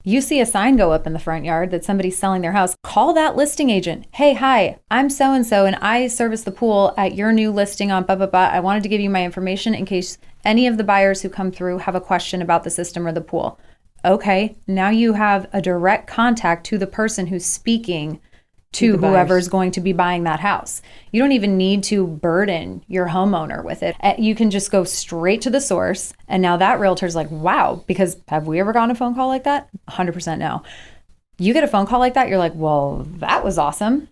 You see a sign go up in the front yard that somebody's selling their house, call that listing agent. Hey, hi, I'm so-and-so and I service the pool at your new listing on blah, blah, blah. I wanted to give you my information in case any of the buyers who come through have a question about the system or the pool. Okay, now you have a direct contact to the person who's speaking to whoever's going to be buying that house. You don't even need to burden your homeowner with it. You can just go straight to the source. And now that realtor's like, wow, because have we ever gotten a phone call like that? 100% no. You get a phone call like that, you're like, well, that was awesome.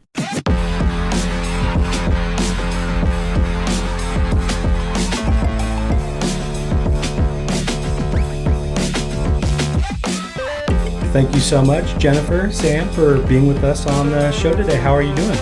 Thank you so much, Jennifer, Sam, for being with us on the show today. How are you doing?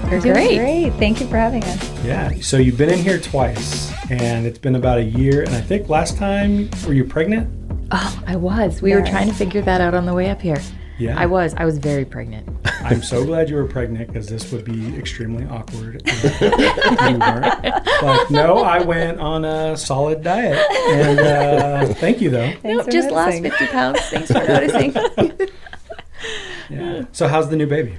We're great. Thank you for having us. Yeah. So you've been in here twice, and it's been about a year. And I think last time, were you pregnant? Oh, I was. We were trying to figure that out on the way up here. Yeah. I was very pregnant. I'm so glad you were pregnant because this would be extremely awkward if you weren't. But no, I went on a solid diet. And thank you, though. Just lost 50 pounds. Thanks for noticing. Yeah. So how's the new baby?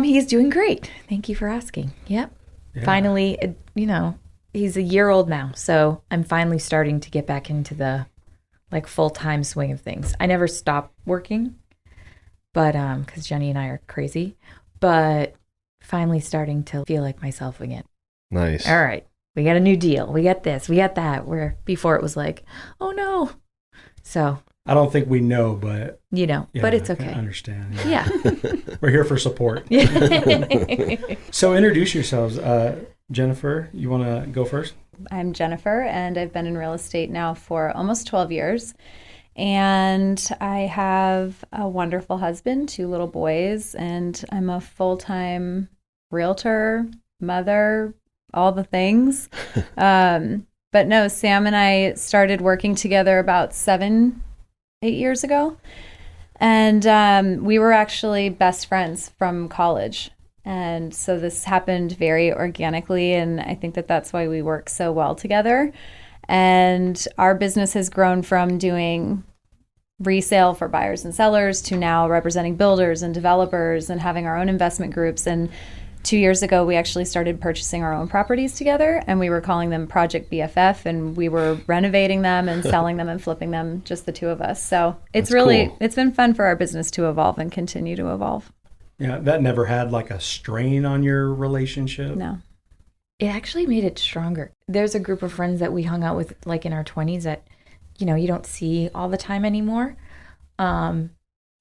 He's doing great. Thank you for asking. Yep. Yeah. Finally, he's a year old now. So I'm finally starting to get back into the full-time swing of things. I never stopped working. But because Jenny and I are crazy, but finally starting to feel like myself again. Nice. All right, we got a new deal. We got this. We got that. Where before it was like, oh no. So I don't think we know, but but it's okay. I understand. Yeah. We're here for support. So introduce yourselves. Jennifer, you want to go first? I'm Jennifer, and I've been in real estate now for almost 12 years. And I have a wonderful husband, 2 little boys, and I'm a full-time realtor, mother, all the things. But no, Sam and I started working together about 7-8 years ago. And we were actually best friends from college. And so this happened very organically, and I think that that's why we work so well together. And our business has grown from doing resale for buyers and sellers to now representing builders and developers and having our own investment groups. And 2 years ago, we actually started purchasing our own properties together, and we were calling them Project BFF, and we were renovating them and selling them and flipping them, just the 2 of us. So it's cool. It's been fun for our business to evolve and continue to evolve. Yeah, that never had like a strain on your relationship? No. It actually made it stronger. There's a group of friends that we hung out with like in our 20s that, you don't see all the time anymore. I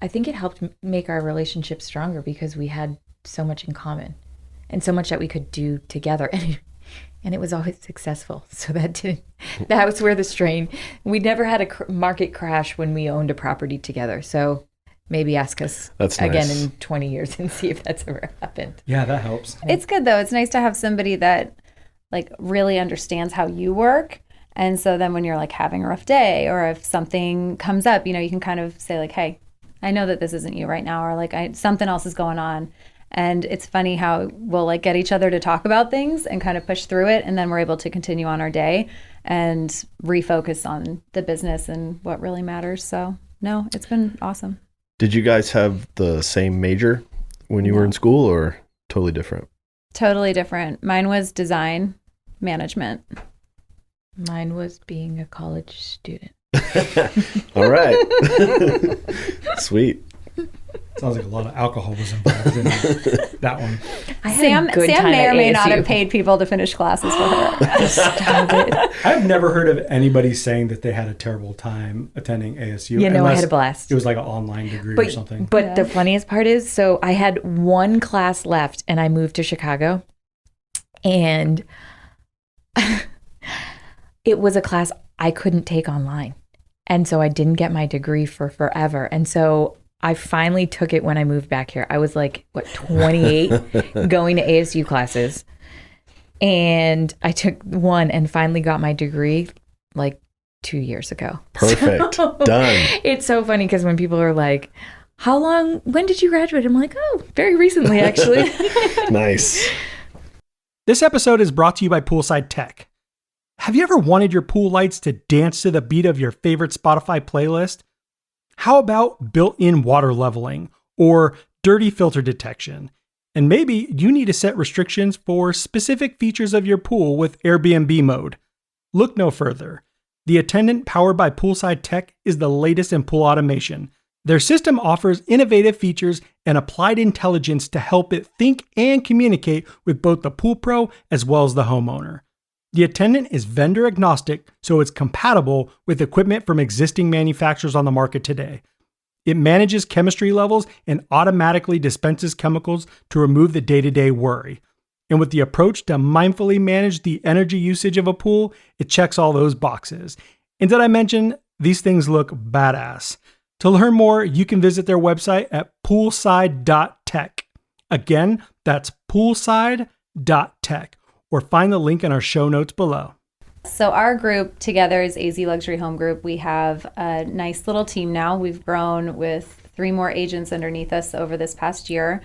think it helped make our relationship stronger because we had so much in common and so much that we could do together. And it was always successful. So that was where the strain, we never had a market crash when we owned a property together. So maybe ask us again in 20 years and see if that's ever happened. Yeah, that helps. It's good though. It's nice to have somebody that really understands how you work. And so then when you're having a rough day or if something comes up, you can kind of say hey, I know that this isn't you right now, or something else is going on. And it's funny how we'll get each other to talk about things and kind of push through it. And then we're able to continue on our day and refocus on the business and what really matters. So no, it's been awesome. Did you guys have the same major when you were in school, or totally different? Totally different. Mine was design management. Mine was being a college student. All right. Sweet. Sounds like a lot of alcohol was involved in that one. Sam may or may not have paid people to finish classes for her. Stop it. I've never heard of anybody saying that they had a terrible time attending ASU. I had a blast. It was like an online degree or something. But the funniest part is, so I had one class left and I moved to Chicago, and it was a class I couldn't take online. And so I didn't get my degree for forever. And so I finally took it when I moved back here. I was 28 going to ASU classes. And I took one and finally got my degree 2 years ago. Perfect. So, done. It's so funny because when people are like, when did you graduate? I'm like, oh, very recently, actually. Nice. This episode is brought to you by Poolside Tech. Have you ever wanted your pool lights to dance to the beat of your favorite Spotify playlist? How about built-in water leveling or dirty filter detection? And maybe you need to set restrictions for specific features of your pool with Airbnb mode. Look no further. The Attendant, powered by Poolside Tech, is the latest in pool automation. Their system offers innovative features and applied intelligence to help it think and communicate with both the pool pro as well as the homeowner. The Attendant is vendor agnostic, so it's compatible with equipment from existing manufacturers on the market today. It manages chemistry levels and automatically dispenses chemicals to remove the day-to-day worry. And with the approach to mindfully manage the energy usage of a pool, it checks all those boxes. And did I mention these things look badass? To learn more, you can visit their website at poolside.tech. Again, that's poolside.tech, or find the link in our show notes below. So our group together is AZ Luxury Home Group. We have a nice little team now. We've grown with 3 more agents underneath us over this past year.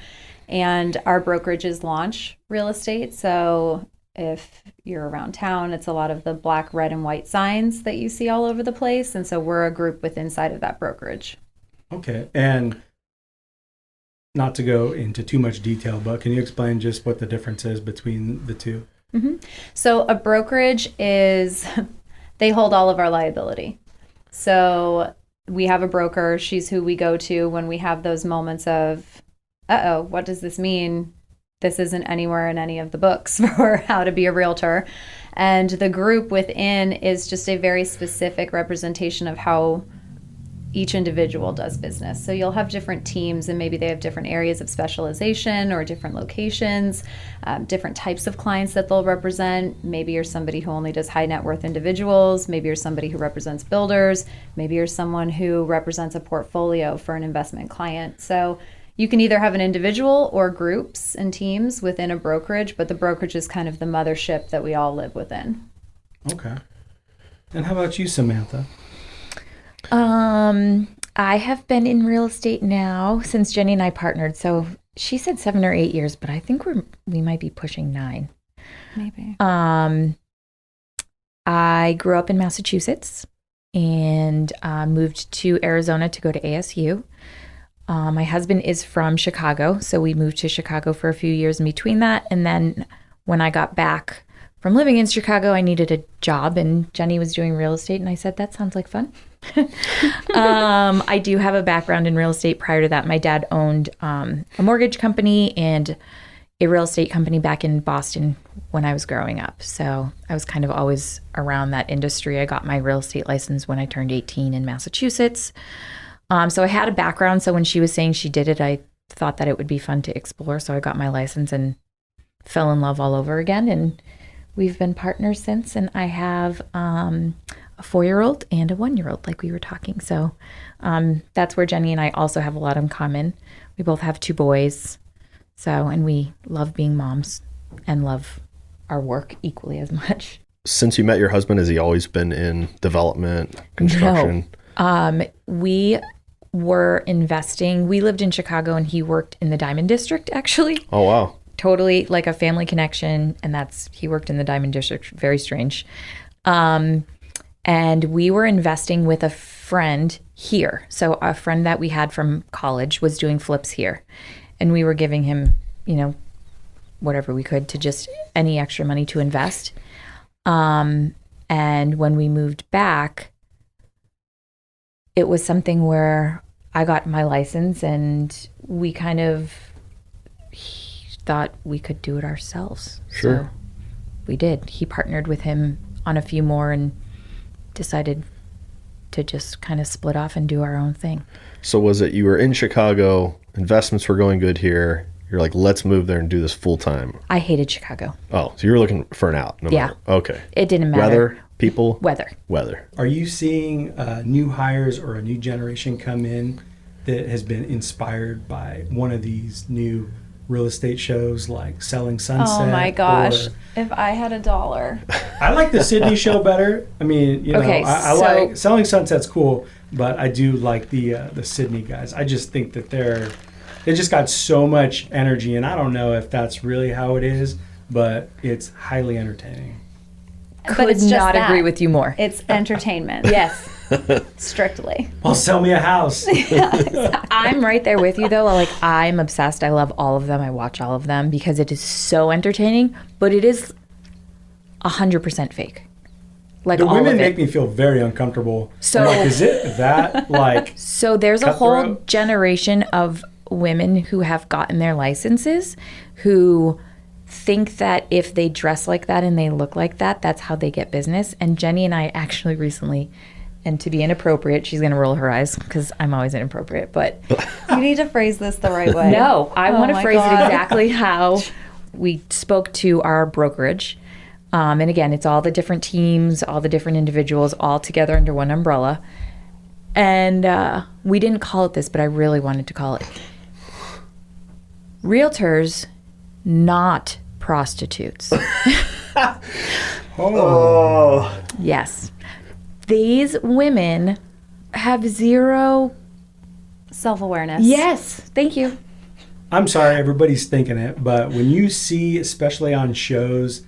And our brokerage is Launch Real Estate. So if you're around town, it's a lot of the black, red, and white signs that you see all over the place. And so we're a group with inside of that brokerage. Okay. And not to go into too much detail, but can you explain just what the difference is between the two? Mm-hmm. So a brokerage is, they hold all of our liability. So we have a broker. She's who we go to when we have those moments of, uh-oh, what does this mean? This isn't anywhere in any of the books for how to be a realtor. And the group within is just a very specific representation of how each individual does business. So you'll have different teams, and maybe they have different areas of specialization or different locations, different types of clients that they'll represent. Maybe you're somebody who only does high net worth individuals. Maybe you're somebody who represents builders. Maybe you're someone who represents a portfolio for an investment client. So you can either have an individual or groups and teams within a brokerage, but the brokerage is kind of the mothership that we all live within. Okay. And how about you, Samantha? I have been in real estate now since Jenny and I partnered. So she said 7 or 8 years, but I think we might be pushing 9. Maybe. I grew up in Massachusetts and moved to Arizona to go to ASU. My husband is from Chicago, so we moved to Chicago for a few years in between that. And then when I got back from living in Chicago, I needed a job, and Jenny was doing real estate, and I said, that sounds like fun. I do have a background in real estate. Prior to that, my dad owned a mortgage company and a real estate company back in Boston when I was growing up. So I was kind of always around that industry. I got my real estate license when I turned 18 in Massachusetts. So I had a background. So when she was saying she did it, I thought that it would be fun to explore. So I got my license and fell in love all over again. And we've been partners since. And I have a 4-year-old and a 1-year-old, like we were talking. So that's where Jenny and I also have a lot in common. We both have 2 boys. So, and we love being moms and love our work equally as much. Since you met your husband, has he always been in development, construction? No. We were investing. We lived in Chicago and he worked in the Diamond District, actually. Oh, wow. Totally like a family connection. And he worked in the Diamond District. Very strange. And we were investing with a friend here. So a friend that we had from college was doing flips here. And we were giving him, whatever we could to just any extra money to invest. And when we moved back, it was something where I got my license and we kind of thought we could do it ourselves. Sure. So we did. He partnered with him on a few more and decided to just kind of split off and do our own thing. So was it you were in Chicago, investments were going good here, you're like, let's move there and do this full time? I hated Chicago. Oh, so you were looking for an out. Yeah. Matter. Okay. It didn't matter. Weather, people? Weather. Are you seeing new hires or a new generation come in that has been inspired by one of these new real estate shows like Selling Sunset? Oh my gosh. If I had $1. I like the Sydney show better. I mean, Okay, I like Selling Sunset's cool, but I do like the Sydney guys. I just think that they just got so much energy, and I don't know if that's really how it is, but it's highly entertaining. Could not agree with you more. It's entertainment. Yes. strictly. Well, sell me a house. I'm right there with you, though. Like, I'm obsessed. I love all of them. I watch all of them because it is so entertaining, but it is 100% fake. Like, The all women of make it. me feel very uncomfortable. So- I'm like, is it that, like... So there's a whole Cutthroat? generation of women who have gotten their licenses who think that if they dress like that and they look like that, that's how they get business. And Jenny and I actually recently, and to be inappropriate, she's going to roll her eyes because I'm always inappropriate, but You need to phrase this the right way. no, I Oh want to my phrase God. it exactly how we spoke to our brokerage. And again, it's all the different teams, all the different individuals, all together under one umbrella. And we didn't call it this, but I really wanted to call it Realtors, Not Prostitutes. Oh. Yes. These women have zero. Self-awareness. Yes. Thank you. I'm sorry, everybody's thinking it, but when you see, especially on shows,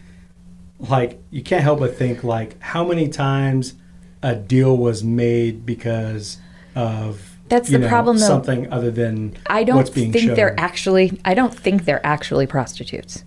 like, you can't help but think, like, how many times a deal was made because of That's the problem, though. something other than I don't what's being think shown. I don't think they're actually prostitutes.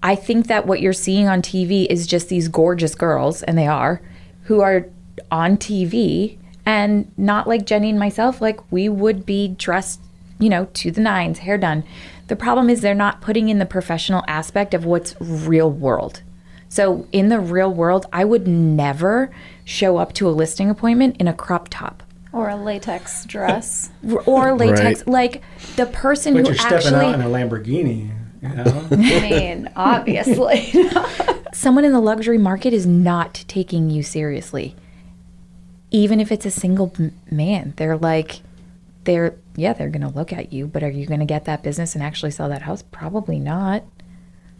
I think that what you're seeing on TV is just these gorgeous girls, and they are, who are on TV and not like Jenny and myself, like we would be dressed, to the nines, hair done. The problem is they're not putting in the professional aspect of what's real world. So in the real world, I would never show up to a listing appointment in a crop top. Or a latex dress. Or latex, Right. like the person But who you're stepping actually out in a Lamborghini, I mean, obviously. someone in the luxury market is not taking you seriously. Even if it's a single man, they're going to look at you, but are you going to get that business and actually sell that house? Probably not.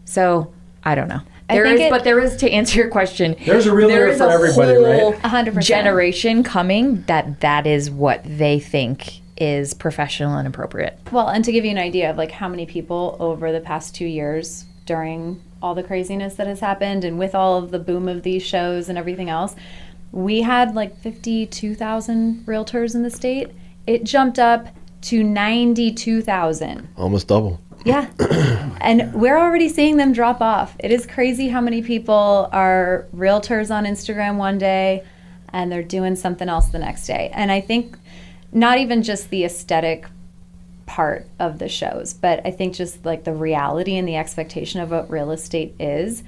So, I don't know. There is, to answer your question. There's a realtor for everybody, right? 100%. Generation coming that is what they think is professional and appropriate. Well, and to give you an idea of like how many people over the past 2 years during all the craziness that has happened and with all of the boom of these shows and everything else, we had like 52,000 realtors in the state. It jumped up to 92,000. Almost double. Yeah. And we're already seeing them drop off. It is crazy how many people are realtors on Instagram one day and they're doing something else the next day. And I think not even just the aesthetic part of the shows, but I think just like the reality and the expectation of what real estate is.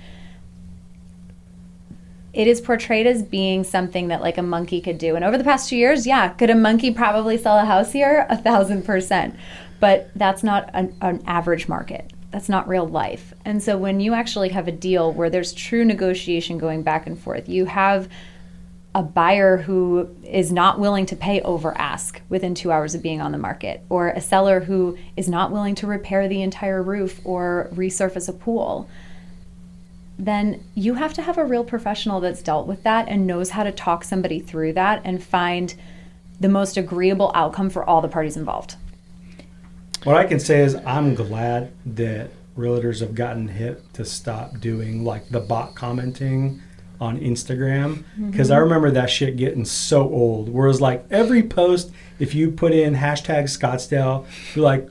It is portrayed as being something that like a monkey could do. And over the past 2 years, yeah, could a monkey probably sell a house here? 1,000%. But that's not an average market. That's not real life. And so when you actually have a deal where there's true negotiation going back and forth, you have a buyer who is not willing to pay over ask within 2 hours of being on the market, or a seller who is not willing to repair the entire roof or resurface a pool, then you have to have a real professional that's dealt with that and knows how to talk somebody through that and find the most agreeable outcome for all the parties involved. What I can say is I'm glad that realtors have gotten hip to stop doing like the bot commenting on Instagram, because I remember that shit getting so old. Whereas like every post, if you put in hashtag Scottsdale, you're like,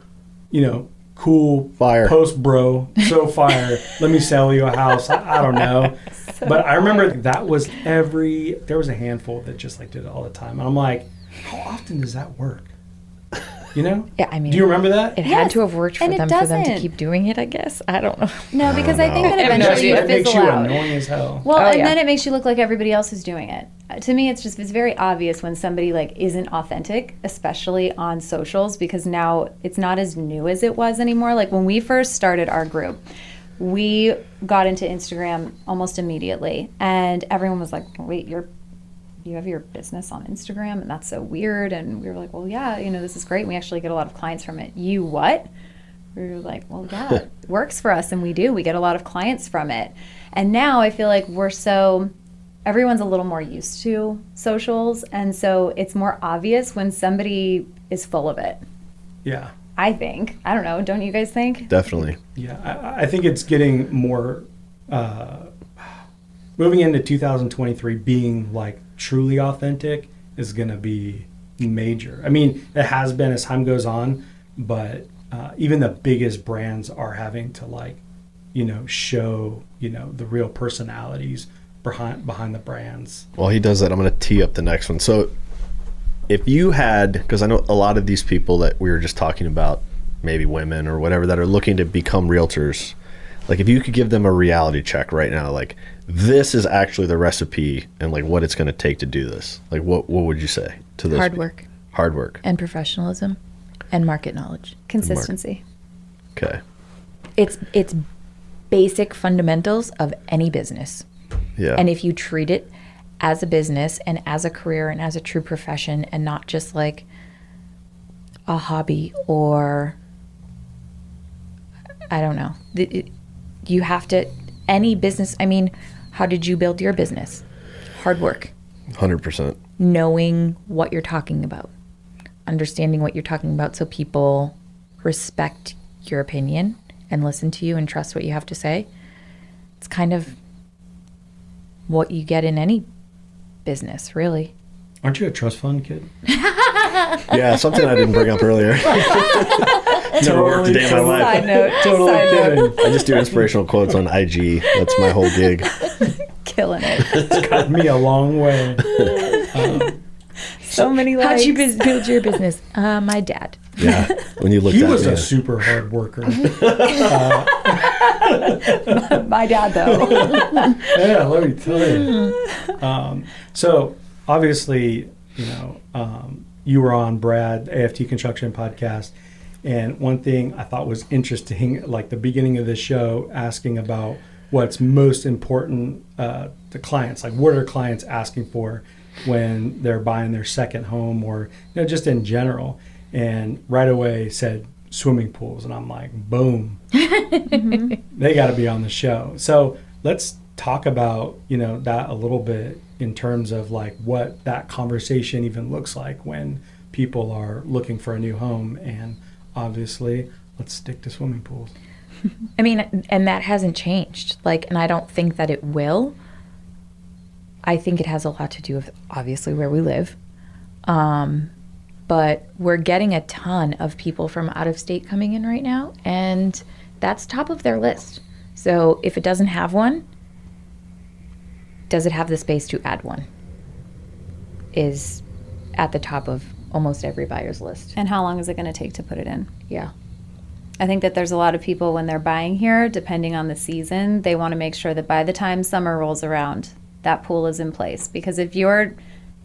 cool Fire. post, bro, so fire. Let me sell you a house. I don't know. But I remember there was a handful that just like did it all the time. And I'm like, how often does that work? Yeah, I mean, Do you remember that? it Yes, had to have worked for and it them to doesn't. keep doing it, I guess. I don't know. No, because I think that I have no eventually idea. you That makes fizzle you out. annoying as hell. Well, Oh, and yeah. then it makes you look like everybody else is doing it. To me, it's very obvious when somebody like isn't authentic, especially on socials, because now it's not as new as it was anymore. Like when we first started our group, we got into Instagram almost immediately, and everyone was like, "Wait, you have your business on Instagram, and that's so weird." And we were like, "Well, yeah, this is great. We actually get a lot of clients from it." You what? We were like, "Well, yeah, it works for us, and we do. We get a lot of clients from it." And now I feel like everyone's a little more used to socials, and so it's more obvious when somebody is full of it. Yeah. I think. I don't know. Don't you guys think? Definitely. Yeah, I think it's getting more, moving into 2023 being like truly authentic is going to be major. I mean, it has been as time goes on, but even the biggest brands are having to like, show, the real personalities behind the brands. While he does that, I'm going to tee up the next one. So if you had, because I know a lot of these people that we were just talking about, maybe women or whatever, that are looking to become realtors, like if you could give them a reality check right now, like this is actually the recipe and like what it's going to take to do this, like what would you say to those Hard people? work. Hard work. And professionalism and market knowledge. Consistency. Okay. It's basic fundamentals of any business. Yeah. And if you treat it as a business and as a career and as a true profession and not just like a hobby or I don't know. You have to, any business, I mean, how did you build your business? Hard work. 100%. Knowing what you're talking about. Understanding what you're talking about so people respect your opinion and listen to you and trust what you have to say. It's kind of what you get in any business, really. Aren't you a trust fund kid? Yeah, something I didn't bring up earlier. Never worked a day in my life. Side note. Totally Side note. kidding. I just do inspirational quotes on IG. That's my whole gig. Killing it. It's got me a long way. So many likes. How'd you build your business? My dad. Yeah. When you looked He at was me. a super hard worker. My dad, though. Yeah, let me tell you. So obviously, you were on Brad AFT Construction podcast, and one thing I thought was interesting, like the beginning of the show, asking about what's most important to clients, like what are clients asking for when they're buying their second home, or just in general. And right away said swimming pools, and I'm like, boom, they got to be on the show. So let's talk about that a little bit in terms of like what that conversation even looks like when people are looking for a new home. And obviously, let's stick to swimming pools. I mean, and that hasn't changed. And I don't think that it will. I think it has a lot to do with obviously where we live. But we're getting a ton of people from out of state coming in right now, and that's top of their list. So if it doesn't have one, does it have the space to add one? Is at the top of almost every buyer's list. And how long is it going to take to put it in? Yeah. I think that there's a lot of people when they're buying here, depending on the season, they want to make sure that by the time summer rolls around, that pool is in place. Because if you're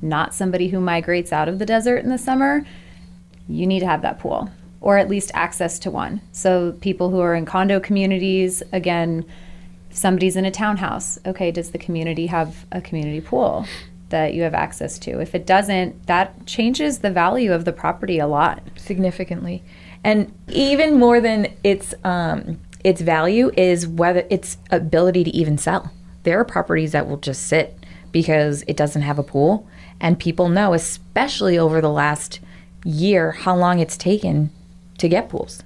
not somebody who migrates out of the desert in the summer, you need to have that pool, or at least access to one. So people who are in condo communities, again, if somebody's in a townhouse, okay, does the community have a community pool that you have access to? If it doesn't, that changes the value of the property a lot. Significantly. And even more than its value is whether its ability to even sell. There are properties that will just sit because it doesn't have a pool, and people know, especially over the last year, how long it's taken to get pools.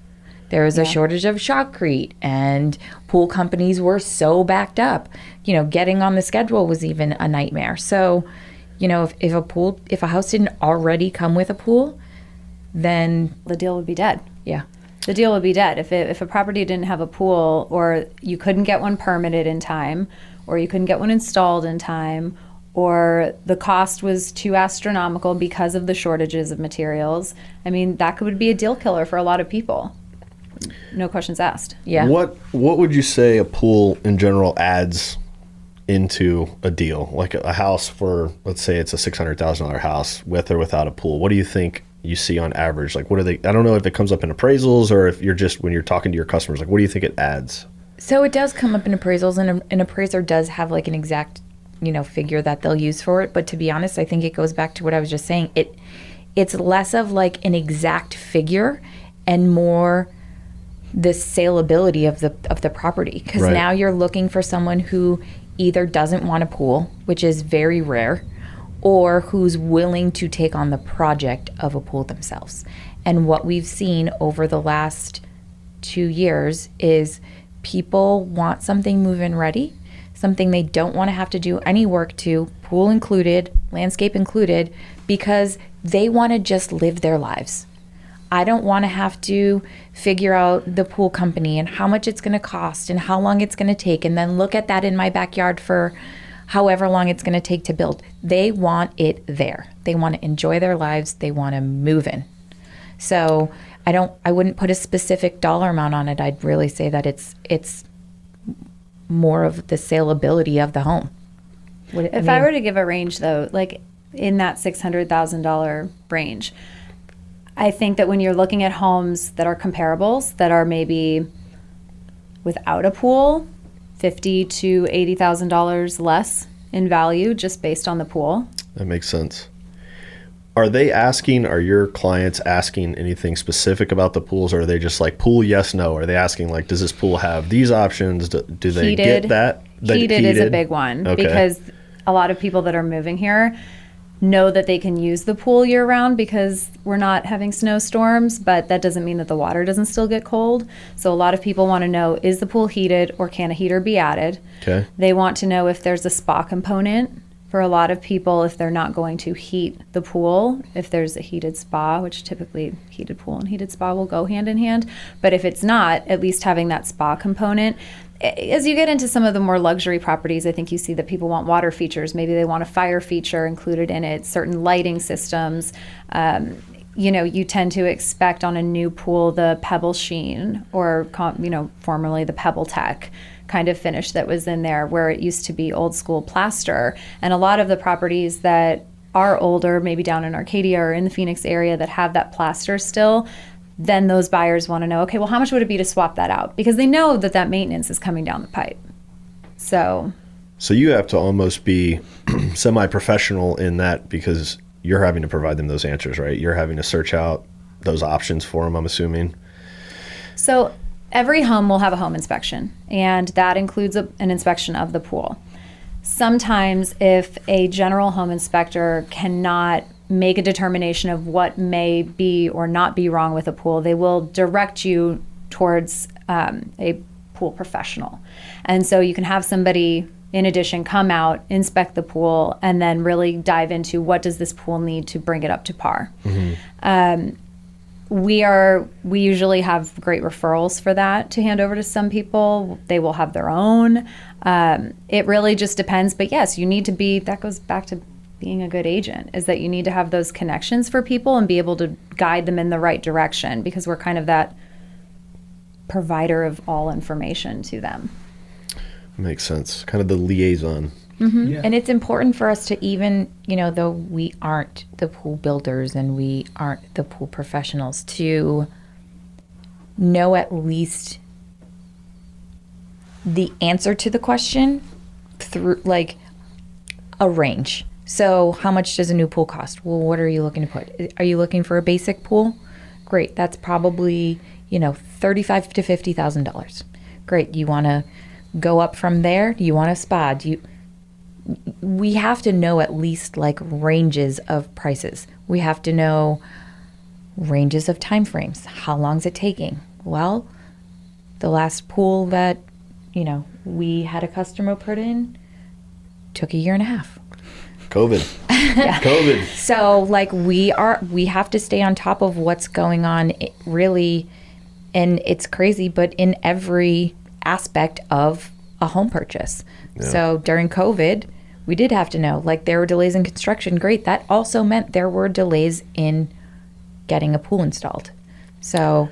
There was a shortage of shotcrete, and pool companies were so backed up. Getting on the schedule was even a nightmare. So, if a house didn't already come with a pool, then The deal would be dead. yeah. The deal would be dead. If a property didn't have a pool, or you couldn't get one permitted in time, or you couldn't get one installed in time, or the cost was too astronomical because of the shortages of materials, I mean, that could be a deal killer for a lot of people. No questions asked. Yeah. What would you say a pool in general adds into a deal? Like a house for, let's say it's a $600,000 house with or without a pool. What do you think you see on average? Like, what are they? I don't know if it comes up in appraisals or if you're just, when you're talking to your customers, like, what do you think it adds? So it does come up in appraisals, and an appraiser does have like an exact, figure that they'll use for it. But to be honest, I think it goes back to what I was just saying. It's less of like an exact figure and more the saleability of the property. Because Right. now you're looking for someone who either doesn't want a pool, which is very rare, or who's willing to take on the project of a pool themselves. And what we've seen over the last 2 years is people want something move-in ready, something they don't want to have to do any work to, pool included, landscape included, because they want to just live their lives. I don't want to have to figure out the pool company and how much it's going to cost and how long it's going to take, and then look at that in my backyard for however long it's going to take to build. They want it there. They want to enjoy their lives. They want to move in. So I wouldn't put a specific dollar amount on it. I'd really say that it's more of the saleability of the home. If I were to give a range, though, like in that $600,000 range, I think that when you're looking at homes that are comparables, that are maybe without a pool, $50,000 to $80,000 less in value just based on the pool. That makes sense. Are your clients asking anything specific about the pools, or are they just like pool, yes, no? Are they asking like, does this pool have these options? Do they get that? Heated is a big one, because a lot of people that are moving here know that they can use the pool year round because we're not having snowstorms, but that doesn't mean that the water doesn't still get cold. So a lot of people want to know, is the pool heated or can a heater be added? Okay. They want to know if there's a spa component. For a lot of people, if they're not going to heat the pool, if there's a heated spa, which typically heated pool and heated spa will go hand in hand, but if it's not, at least having that spa component. As you get into some of the more luxury properties, I think you see that people want water features. Maybe they want a fire feature included in it, certain lighting systems. You tend to expect on a new pool the pebble sheen, or formerly the pebble tech kind of finish that was in there, where it used to be old school plaster. And a lot of the properties that are older, maybe down in Arcadia or in the Phoenix area, that have that plaster still, then those buyers want to know, okay, well, how much would it be to swap that out? Because they know that maintenance is coming down the pipe. So you have to almost be semi-professional in that, because you're having to provide them those answers, right? You're having to search out those options for them, I'm assuming. So every home will have a home inspection, and that includes an inspection of the pool. Sometimes if a general home inspector cannot make a determination of what may be or not be wrong with a pool, they will direct you towards a pool professional. And so you can have somebody, in addition, come out, inspect the pool, and then really dive into what does this pool need to bring it up to par. Mm-hmm. We usually have great referrals for that to hand over to some people. They will have their own. It really just depends. But yes, you need to be, that goes back to being a good agent, is that you need to have those connections for people and be able to guide them in the right direction, because we're kind of that provider of all information to them. Makes sense. Kind of the liaison. Mm-hmm. Yeah. And it's important for us to, even, though we aren't the pool builders and we aren't the pool professionals, to know at least the answer to the question through like a range. So how much does a new pool cost? Well, what are you looking to put? Are you looking for a basic pool? Great. That's probably, $35,000 to $50,000. Great. You want to go up from there? Do you want a spa? We have to know at least like ranges of prices. We have to know ranges of time frames. How long is it taking? Well, the last pool that, we had a customer put in took 1.5 years. COVID. Yeah. COVID. So like we have to stay on top of what's going on, really, and it's crazy, but in every aspect of a home purchase. Yeah. So during COVID, we did have to know, like, there were delays in construction. Great. That also meant there were delays in getting a pool installed. So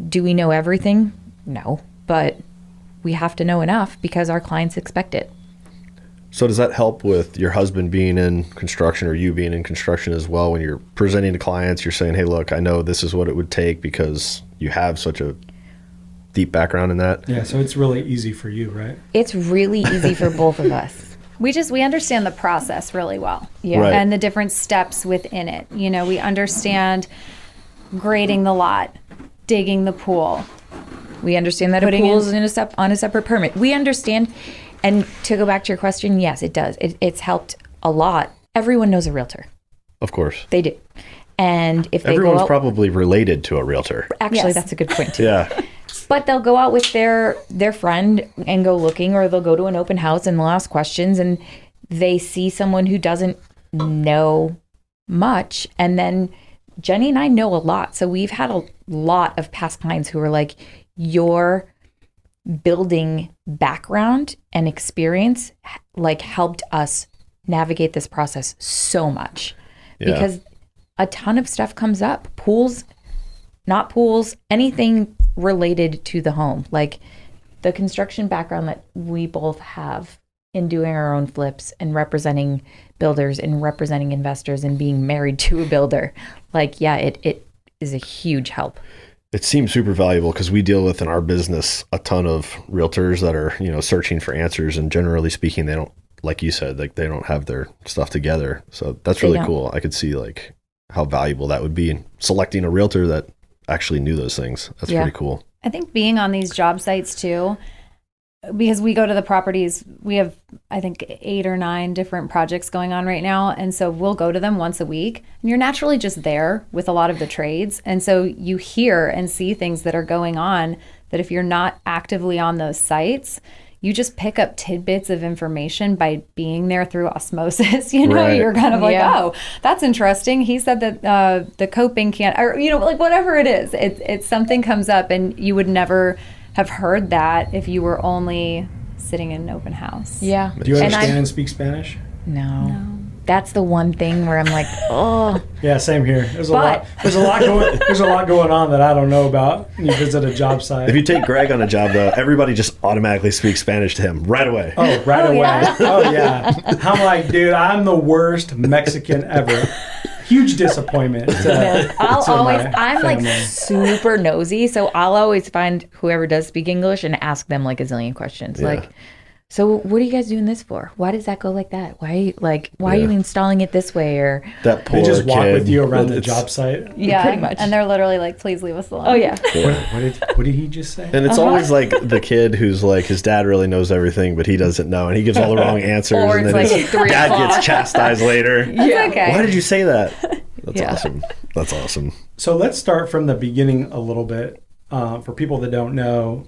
do we know everything? No, but we have to know enough because our clients expect it. So does that help with your husband being in construction, or you being in construction as well? When you're presenting to clients, you're saying, hey, look, I know this is what it would take because you have such a deep background in that. Yeah, so it's really easy for you, right? It's really easy for both of us. We understand the process really well. Yeah. Right. And the different steps within it. We understand grading the lot, digging the pool. We understand that a pool is on a separate permit. We understand. And to go back to your question, yes, it does. It's helped a lot. Everyone knows a realtor. Of course. They do. And if they Everyone's go out, probably related to a realtor. Actually, yes. That's a good point too. Yeah. But they'll go out with their friend and go looking, or they'll go to an open house and they'll ask questions, and they see someone who doesn't know much. And then Jenny and I know a lot. So we've had a lot of past clients who are like, your building background and experience like helped us navigate this process so much. Because a ton of stuff comes up. Pools, not pools, anything related to the home. Like the construction background that we both have in doing our own flips and representing builders and representing investors and being married to a builder. Like, yeah, it is a huge help. It seems super valuable because we deal with in our business a ton of realtors that are, searching for answers, and generally speaking, they don't, like you said, like they don't have their stuff together. So that's really cool. I could see like how valuable that would be in selecting a realtor that actually knew those things. That's pretty cool. I think being on these job sites too, because we go to the properties, we have, I think, 8 or 9 different projects going on right now. And so we'll go to them once a week, and you're naturally just there with a lot of the trades. And so you hear and see things that are going on that if you're not actively on those sites, you just pick up tidbits of information by being there through osmosis. Right. You're kind of like, oh, that's interesting. He said that the coping can't, or, like whatever it is, it's something comes up, and you would never have heard that if you were only sitting in an open house. Yeah. Do you understand and speak Spanish? No. That's the one thing where I'm like, oh. Yeah, same here. There's a lot going on that I don't know about when you visit a job site. If you take Greg on a job, though, everybody just automatically speaks Spanish to him right away. Oh, right away. Yeah? Oh, yeah. I'm like, dude, I'm the worst Mexican ever. Huge disappointment. I'm like super nosy, so I'll always find whoever does speak English and ask them like a zillion questions. Yeah. Like, so what are you guys doing this for? Why does that go like that? Why are you installing it this way? Or that poor they just walk kid with you around the job site. Yeah, pretty much. And they're literally like, please leave us alone. Oh yeah. What did he just say? And it's always like the kid who's like, his dad really knows everything, but he doesn't know, and he gives all the wrong answers, or and then like his 3 dad o'clock. gets chastised later. Yeah. Okay. Why did you say that? That's Yeah. awesome. That's awesome. So let's start from the beginning a little bit. For people that don't know,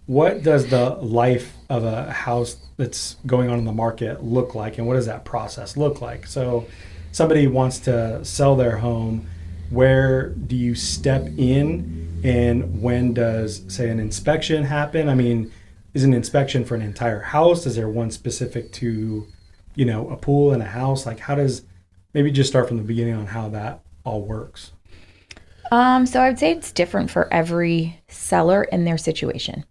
what does the life of a house that's going on in the market look like, and what does that process look like? So somebody wants to sell their home. Where do you step in, and when does, say, an inspection happen? I mean, is an inspection for an entire house? Is there one specific to, a pool and a house? Like, how does, maybe just start from the beginning on how that all works. So I'd say it's different for every seller and their situation.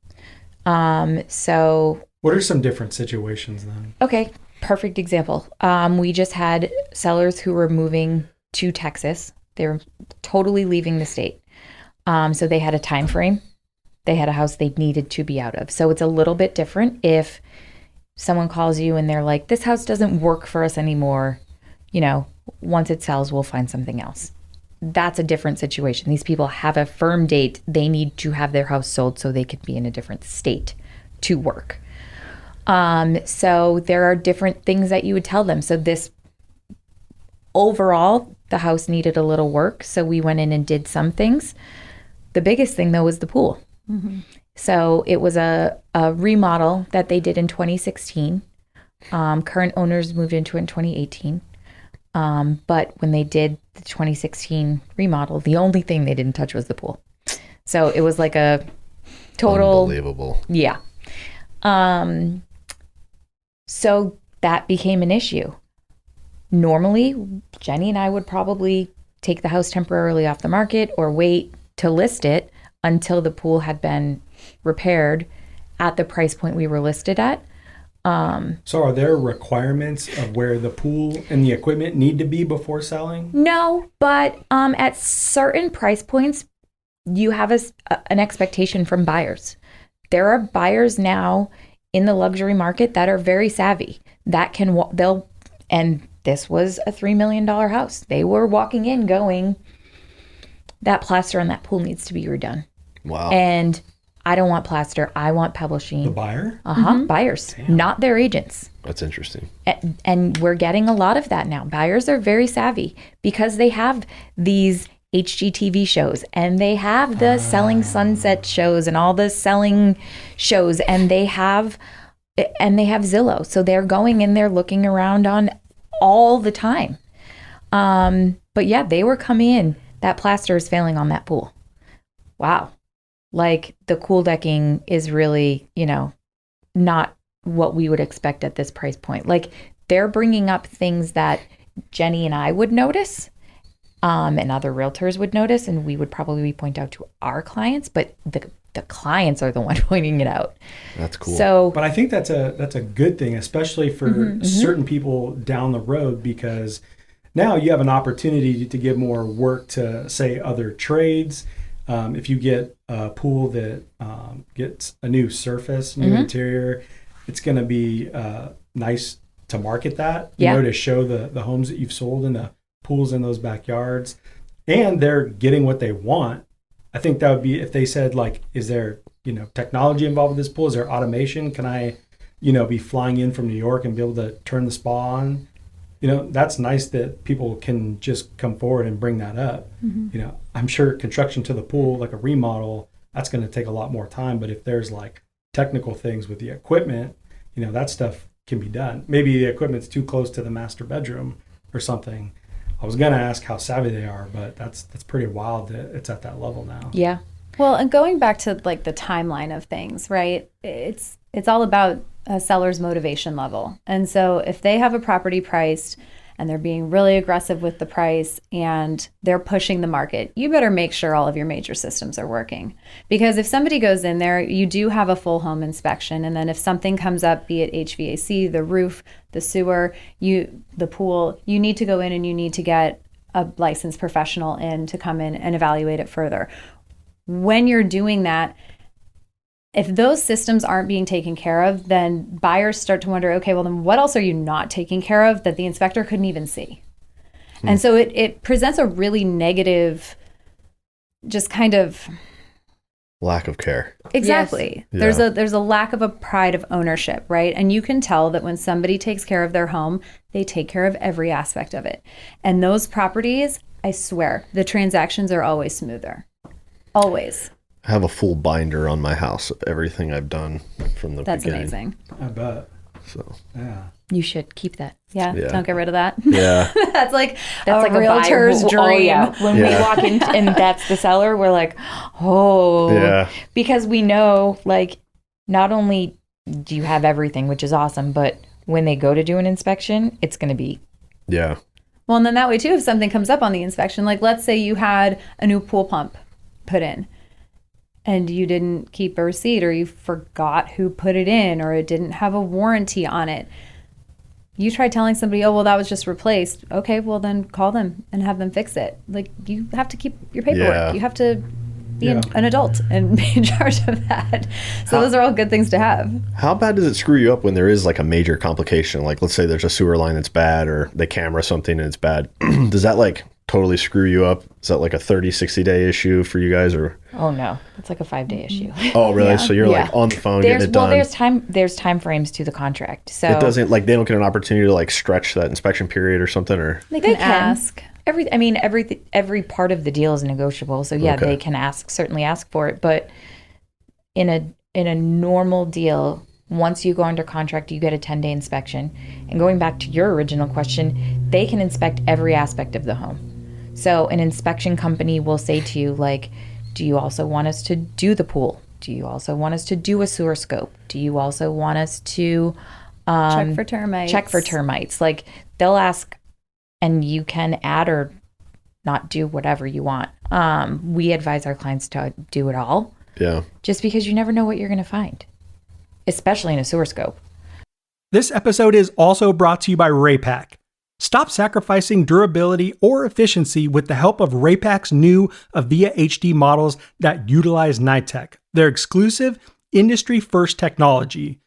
So what are some different situations then? Okay, perfect example. We just had sellers who were moving to Texas. They were totally leaving the state. So they had a time frame. They had a house they needed to be out of. So it's a little bit different if someone calls you and they're like, this house doesn't work for us anymore. Once it sells, we'll find something else. That's a different situation. These people have a firm date. They need to have their house sold so they could be in a different state to work. So there are different things that you would tell them. So this overall, the house needed a little work. So we went in and did some things. The biggest thing though was the pool. Mm-hmm. So it was a remodel that they did in 2016. Current owners moved into it in 2018. But when they did the 2016 remodel, the only thing they didn't touch was the pool. So it was like a total... Unbelievable. Yeah. So that became an issue. Normally, Jenny and I would probably take the house temporarily off the market or wait to list it until the pool had been repaired at the price point we were listed at. So are there requirements of where the pool and the equipment need to be before selling? No, but at certain price points, you have an expectation from buyers. There are buyers now in the luxury market that are very savvy, that and this was a $3 million house. They were walking in going, that plaster on that pool needs to be redone. Wow. And I don't want plaster. I want pebble sheen. The buyer? Mm-hmm. Buyers, not their agents. That's interesting. And we're getting a lot of that now. Buyers are very savvy because they have these HGTV shows and they have the Selling Sunset shows and all the selling shows, and they have Zillow. So they're going in there looking around on all the time. But yeah, they were coming in. That plaster is failing on that pool. Wow. Like the cool decking is really, not what we would expect at this price point. Like they're bringing up things that Jenny and I would notice, and other realtors would notice, and we would probably point out to our clients, but the clients are the one pointing it out. That's cool. So, But I think that's a good thing, especially for certain people down the road, because now you have an opportunity to give more work to, say, other trades. If you get a pool that gets a new surface, new interior, it's going to be nice to market that, to show the homes that you've sold and the pools in those backyards, and they're getting what they want. I think that would be if they said, like, is there, technology involved with this pool? Is there automation? Can I, be flying in from New York and be able to turn the spa on? That's nice that people can just come forward and bring that up. I'm sure construction to the pool, like a remodel, that's going to take a lot more time. But if there's like technical things with the equipment, that stuff can be done. Maybe the equipment's too close to the master bedroom or something. I was going to ask how savvy they are, but that's pretty wild that it's at that level now. yeah. Well, and going back to like the timeline of things, right? It's all about a seller's motivation level. And so if they have a property priced and they're being really aggressive with the price and they're pushing the market, you better make sure all of your major systems are working. Because if somebody goes in there, you do have a full home inspection. And then if something comes up, be it HVAC, the roof, the sewer, the pool, you need to go in and you need to get a licensed professional in to come in and evaluate it further. When you're doing that, if those systems aren't being taken care of, then buyers start to wonder, okay, well, then what else are you not taking care of that the inspector couldn't even see? And so it presents a really negative, just kind of lack of care. Exactly. Yes. Yeah. There's a lack of a pride of ownership, right? And you can tell that when somebody takes care of their home, they take care of every aspect of it. And those properties, I swear, the transactions are always smoother. Always. I have a full binder on my house of everything I've done from the That's beginning. amazing. I bet. So Yeah. You should keep that. Yeah, Yeah. don't get rid of that. yeah, That's like That's a like realtor's a buyer. dream. Oh, yeah. When we Yeah. walk in and that's the seller, we're like, oh. Yeah. Because we know, like, not only do you have everything, which is awesome, but when they go to do an inspection, it's going to be. yeah, Well, and then that way too, if something comes up on the inspection, like let's say you had a new pool pump put in and you didn't keep a receipt or you forgot who put it in or it didn't have a warranty on it. You try telling somebody, oh, well, that was just replaced. Okay, well, then call them and have them fix it. Like, you have to keep your paperwork. Yeah. You have to be Yeah. an adult and be in charge of that. So those are all good things to have. How bad does it screw you up when there is like a major complication? Like, let's say there's a sewer line that's bad or they camera something and it's bad. Does that like totally screw you up? Is that like a 30, 60 day issue for you guys or? Oh, no. It's like a 5-day issue. Oh, really? Yeah. So you're like on the phone getting it done. There's time frames to the contract. So It doesn't like they don't get an opportunity to like stretch that inspection period or something or? They can can. ask. Every part of the deal is negotiable. So yeah, Okay. they can certainly ask for it. But in a normal deal, once you go under contract, you get a 10-day inspection. And going back to your original question, they can inspect every aspect of the home. So an inspection company will say to you, like, do you also want us to do the pool? Do you also want us to do a sewer scope? Do you also want us to Check for termites. check for termites? Like, they'll ask, and you can add or not do whatever you want. We advise our clients to do it all, Yeah. just because you never know what you're going to find, especially in a sewer scope. This episode is also brought to you by Raypak. Stop sacrificing durability or efficiency with the help of Raypak's new Avia HD models that utilize NITEC, their exclusive industry-first technology.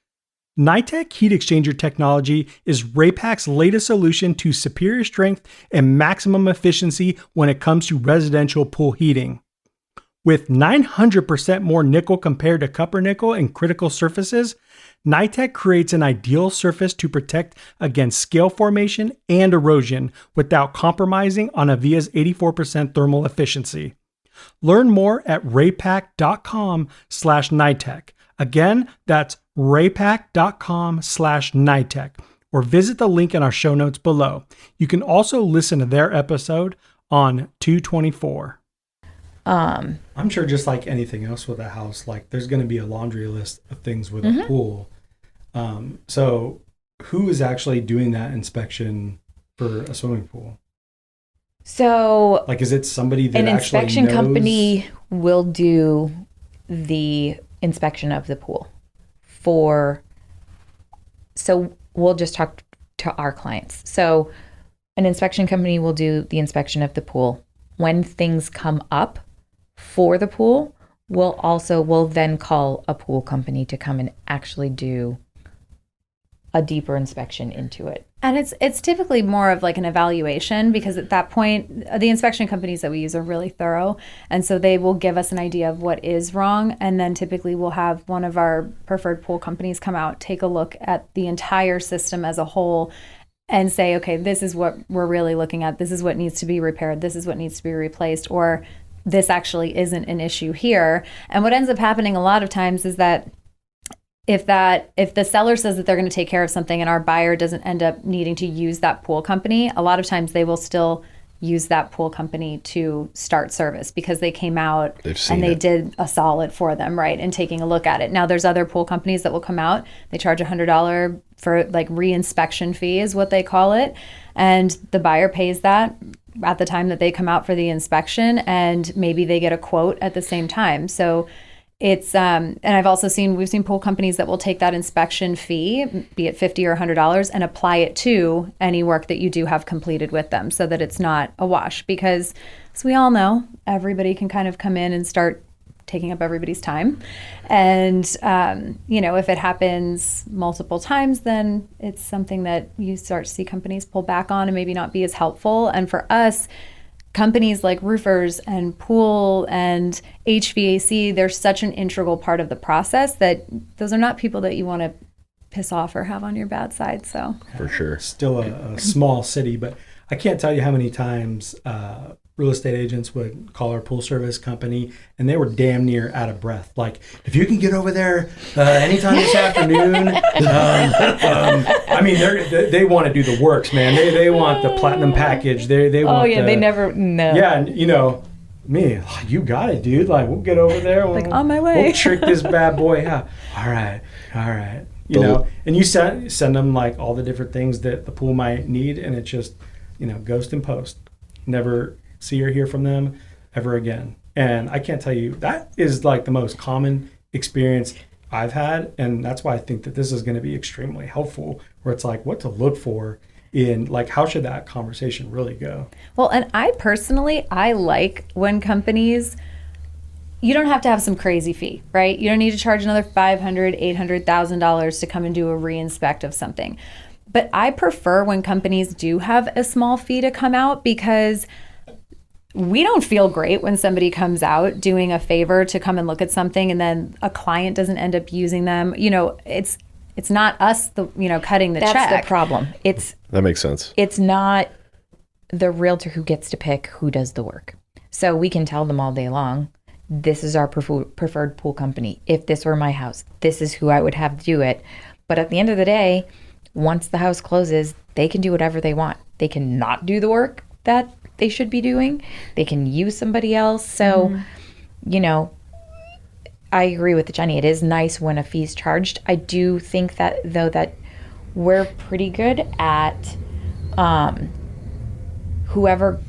NITEC heat exchanger technology is Raypak's latest solution to superior strength and maximum efficiency when it comes to residential pool heating. With 900% more nickel compared to copper nickel in critical surfaces, NITEC creates an ideal surface to protect against scale formation and erosion without compromising on Avia's 84% thermal efficiency. Learn more at raypak.com/NITEC. Again, that's raypak.com/NITEC. or visit the link in our show notes below. You can also listen to their episode on 224. I'm sure just like anything else with a house, like there's going to be a laundry list of things with a pool. So who is actually doing that inspection for a swimming pool? So, like, is it somebody that an actually inspection knows? company will do the inspection of the pool so we'll just talk to our clients. So an inspection company will do the inspection of the pool. When things come up for the pool, we'll then call a pool company to come and actually do a deeper inspection into it. And it's typically more of like an evaluation, because at that point, the inspection companies that we use are really thorough. And so they will give us an idea of what is wrong. And then typically we'll have one of our preferred pool companies come out, take a look at the entire system as a whole and say, okay, this is what we're really looking at. This is what needs to be repaired. This is what needs to be replaced. Or this actually isn't an issue here. And what ends up happening a lot of times is that if the seller says that they're going to take care of something and our buyer doesn't end up needing to use that pool company, a lot of times they will still use that pool company to start service because they came out and they did a solid for them, right, and taking a look at it. Now there's other pool companies that will come out, they charge $100 for like re-inspection fee is what they call it, and the buyer pays that at the time that they come out for the inspection, and maybe they get a quote at the same time. So it's and we've seen pool companies that will take that inspection fee, be it $50 or $100, and apply it to any work that you do have completed with them, so that it's not a wash. Because as we all know, everybody can kind of come in and start taking up everybody's time, and if it happens multiple times, then it's something that you start to see companies pull back on and maybe not be as helpful. And for us, companies like roofers and pool and HVAC, they're such an integral part of the process that those are not people that you want to piss off or have on your bad side. So for sure, still a small city, but I can't tell you how many times real estate agents would call our pool service company and they were damn near out of breath. Like, if you can get over there anytime this afternoon. I mean, they want to do the works, man. They want the platinum package. They want they never know. Yeah, and me, you got it, dude. Like, we'll get over there. Like, on my way. We'll trick this bad boy out. All right. And you send them like all the different things that the pool might need, and it just, ghost and post. Never see or hear from them ever again. And I can't tell you, that is like the most common experience I've had, and that's why I think that this is going to be extremely helpful, where it's like what to look for in, like, how should that conversation really go. Well, and I like when companies, you don't have to have some crazy fee, right? You don't need to charge another $500,000, $800,000 to come and do a re-inspect of something. But I prefer when companies do have a small fee to come out, because we don't feel great when somebody comes out doing a favor to come and look at something and then a client doesn't end up using them. It's not us, cutting the check. That's the problem. That makes sense. It's not the realtor who gets to pick who does the work. So we can tell them all day long, this is our preferred pool company. If this were my house, this is who I would have do it. But at the end of the day, once the house closes, they can do whatever they want. They can not do the work that they should be doing. They can use somebody else. So, I agree with Jenny. It is nice when a fee is charged. I do think that, though, that we're pretty good at whoever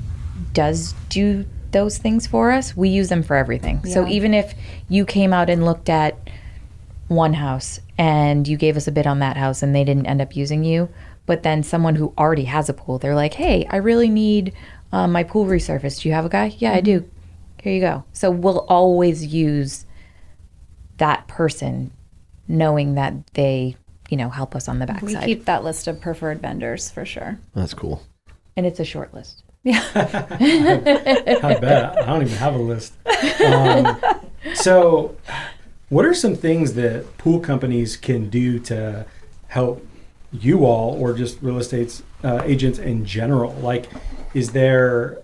does do those things for us, we use them for everything. Yeah. So even if you came out and looked at one house and you gave us a bid on that house and they didn't end up using you, but then someone who already has a pool, they're like, hey, I really need my pool resurfaced. Do you have a guy? Yeah, I do. Here you go. So we'll always use that person, knowing that they, help us on the backside. We keep that list of preferred vendors for sure. That's cool. And it's a short list. Yeah. I bet. I don't even have a list. So what are some things that pool companies can do to help you all, or just real estate agents in general? Like, is there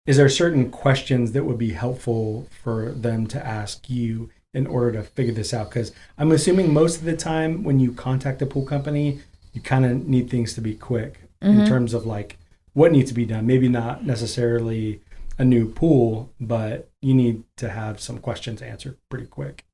certain questions that would be helpful for them to ask you in order to figure this out? Because I'm assuming most of the time when you contact a pool company, you kind of need things to be quick in terms of like what needs to be done. Maybe not necessarily a new pool, but you need to have some questions answered pretty quick.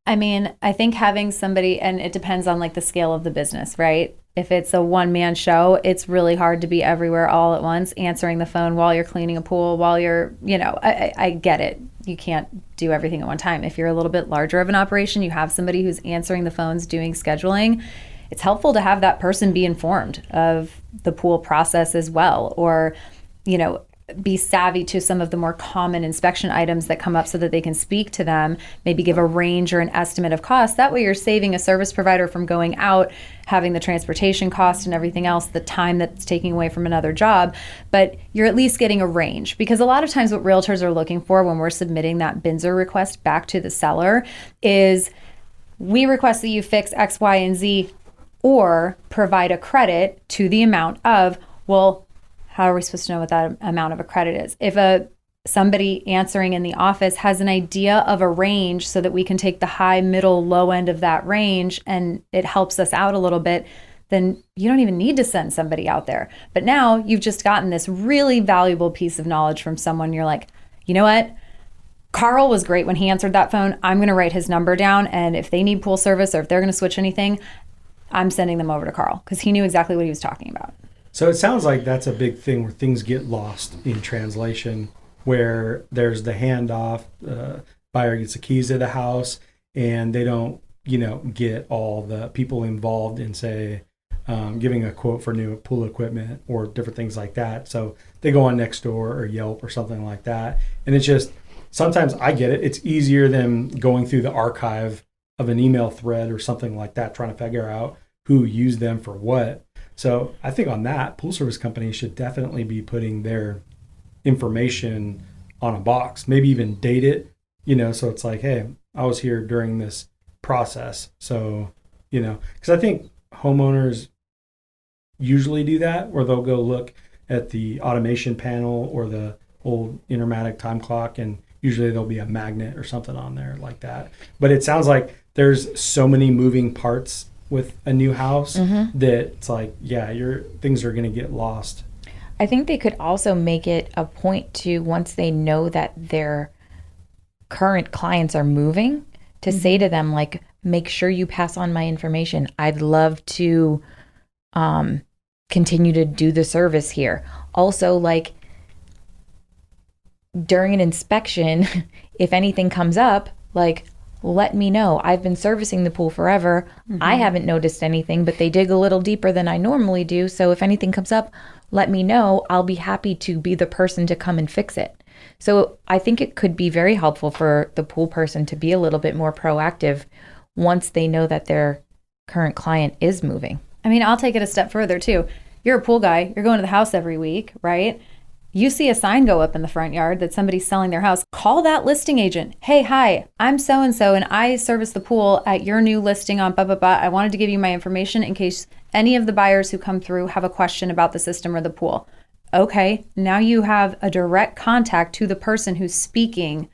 I mean, I think having somebody, and it depends on like the scale of the business, right? If it's a one-man show, it's really hard to be everywhere all at once, answering the phone while you're cleaning a pool, while you're, I get it. You can't do everything at one time. If you're a little bit larger of an operation, you have somebody who's answering the phones, doing scheduling. It's helpful to have that person be informed of the pool process as well, or, be savvy to some of the more common inspection items that come up so that they can speak to them, maybe give a range or an estimate of cost. That way you're saving a service provider from going out, having the transportation cost and everything else, the time that's taking away from another job, but you're at least getting a range. Because a lot of times what realtors are looking for when we're submitting that BINSR request back to the seller is, we request that you fix X, Y, and Z, or provide a credit to the amount of, well, how are we supposed to know what that amount of a credit is? If somebody answering in the office has an idea of a range so that we can take the high, middle, low end of that range and it helps us out a little bit, then you don't even need to send somebody out there. But now you've just gotten this really valuable piece of knowledge from someone. You're like, you know what? Carl was great when he answered that phone. I'm going to write his number down. And if they need pool service or if they're going to switch anything, I'm sending them over to Carl because he knew exactly what he was talking about. So it sounds like that's a big thing where things get lost in translation, where there's the handoff, buyer gets the keys to the house, and they don't, get all the people involved in, say, giving a quote for new pool equipment or different things like that. So they go on Nextdoor or Yelp or something like that. And it's just, sometimes I get it. It's easier than going through the archive of an email thread or something like that, trying to figure out who used them for what. So I think on that, pool service companies should definitely be putting their information on a box, maybe even date it, so it's like, hey, I was here during this process. So, because I think homeowners usually do that, where they'll go look at the automation panel or the old Intermatic time clock, and usually there'll be a magnet or something on there like that. But it sounds like there's so many moving parts with a new house that it's like, yeah, your things are going to get lost. I think they could also make it a point to, once they know that their current clients are moving, to say to them, like, make sure you pass on my information. I'd love to continue to do the service here. Also, like, during an inspection, if anything comes up, like, let me know. I've been servicing the pool forever. I haven't noticed anything, but they dig a little deeper than I normally do. So if anything comes up, let me know. I'll be happy to be the person to come and fix it. So I think it could be very helpful for the pool person to be a little bit more proactive once they know that their current client is moving. I mean, I'll take it a step further too. You're a pool guy. You're going to the house every week, right? You see a sign go up in the front yard that somebody's selling their house. Call that listing agent. Hey, hi, I'm so-and-so, and I service the pool at your new listing on blah, blah, blah. I wanted to give you my information in case any of the buyers who come through have a question about the system or the pool. Okay, now you have a direct contact to the person who's speaking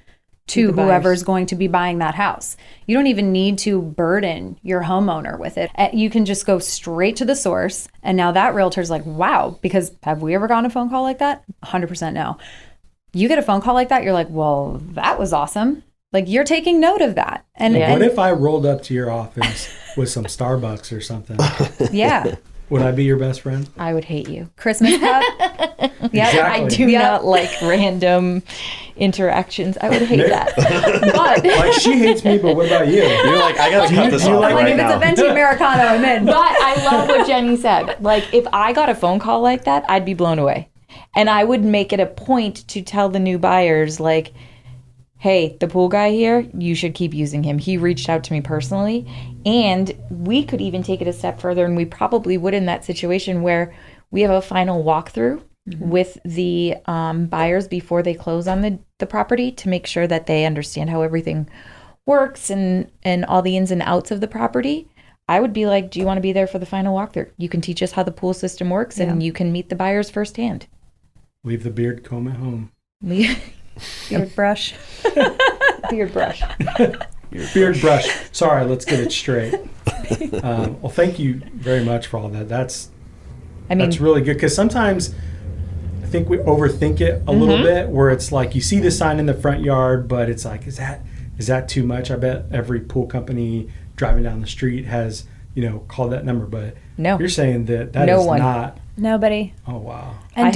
to whoever's going to be buying that house. You don't even need to burden your homeowner with it. You can just go straight to the source. And now that realtor's like, wow, because have we ever gotten a phone call like that? 100% no. You get a phone call like that, you're like, well, that was awesome. Like, you're taking note of that. And what if I rolled up to your office with some Starbucks or something? Yeah. Would I be your best friend? I would hate you. Christmas cup? Yeah, Exactly. I do not like random interactions. I would hate that. But Like, she hates me, but what about you? You're like, I gotta cut this you off like- Like, right if it's now. a venti Americano, I'm in. But I love what Jenny said. Like, if I got a phone call like that, I'd be blown away. And I would make it a point to tell the new buyers, like, hey, the pool guy here, you should keep using him. He reached out to me personally. And we could even take it a step further, and we probably would in that situation where we have a final walkthrough with the buyers before they close on the property, to make sure that they understand how everything works and all the ins and outs of the property. I would be like, do you want to be there for the final walkthrough? You can teach us how the pool system works, and you can meet the buyers firsthand. Leave the beard comb at home. Beard brush. Beard brush. Beard brush. Sorry, let's get it straight. Well, thank you very much for all that. That's really good, because sometimes I think we overthink it a little bit, where it's like you see the sign in the front yard, but it's like, is that too much? I bet every pool company driving down the street has, called that number, but no, you're saying that no is one. not. Nobody. Oh, wow. And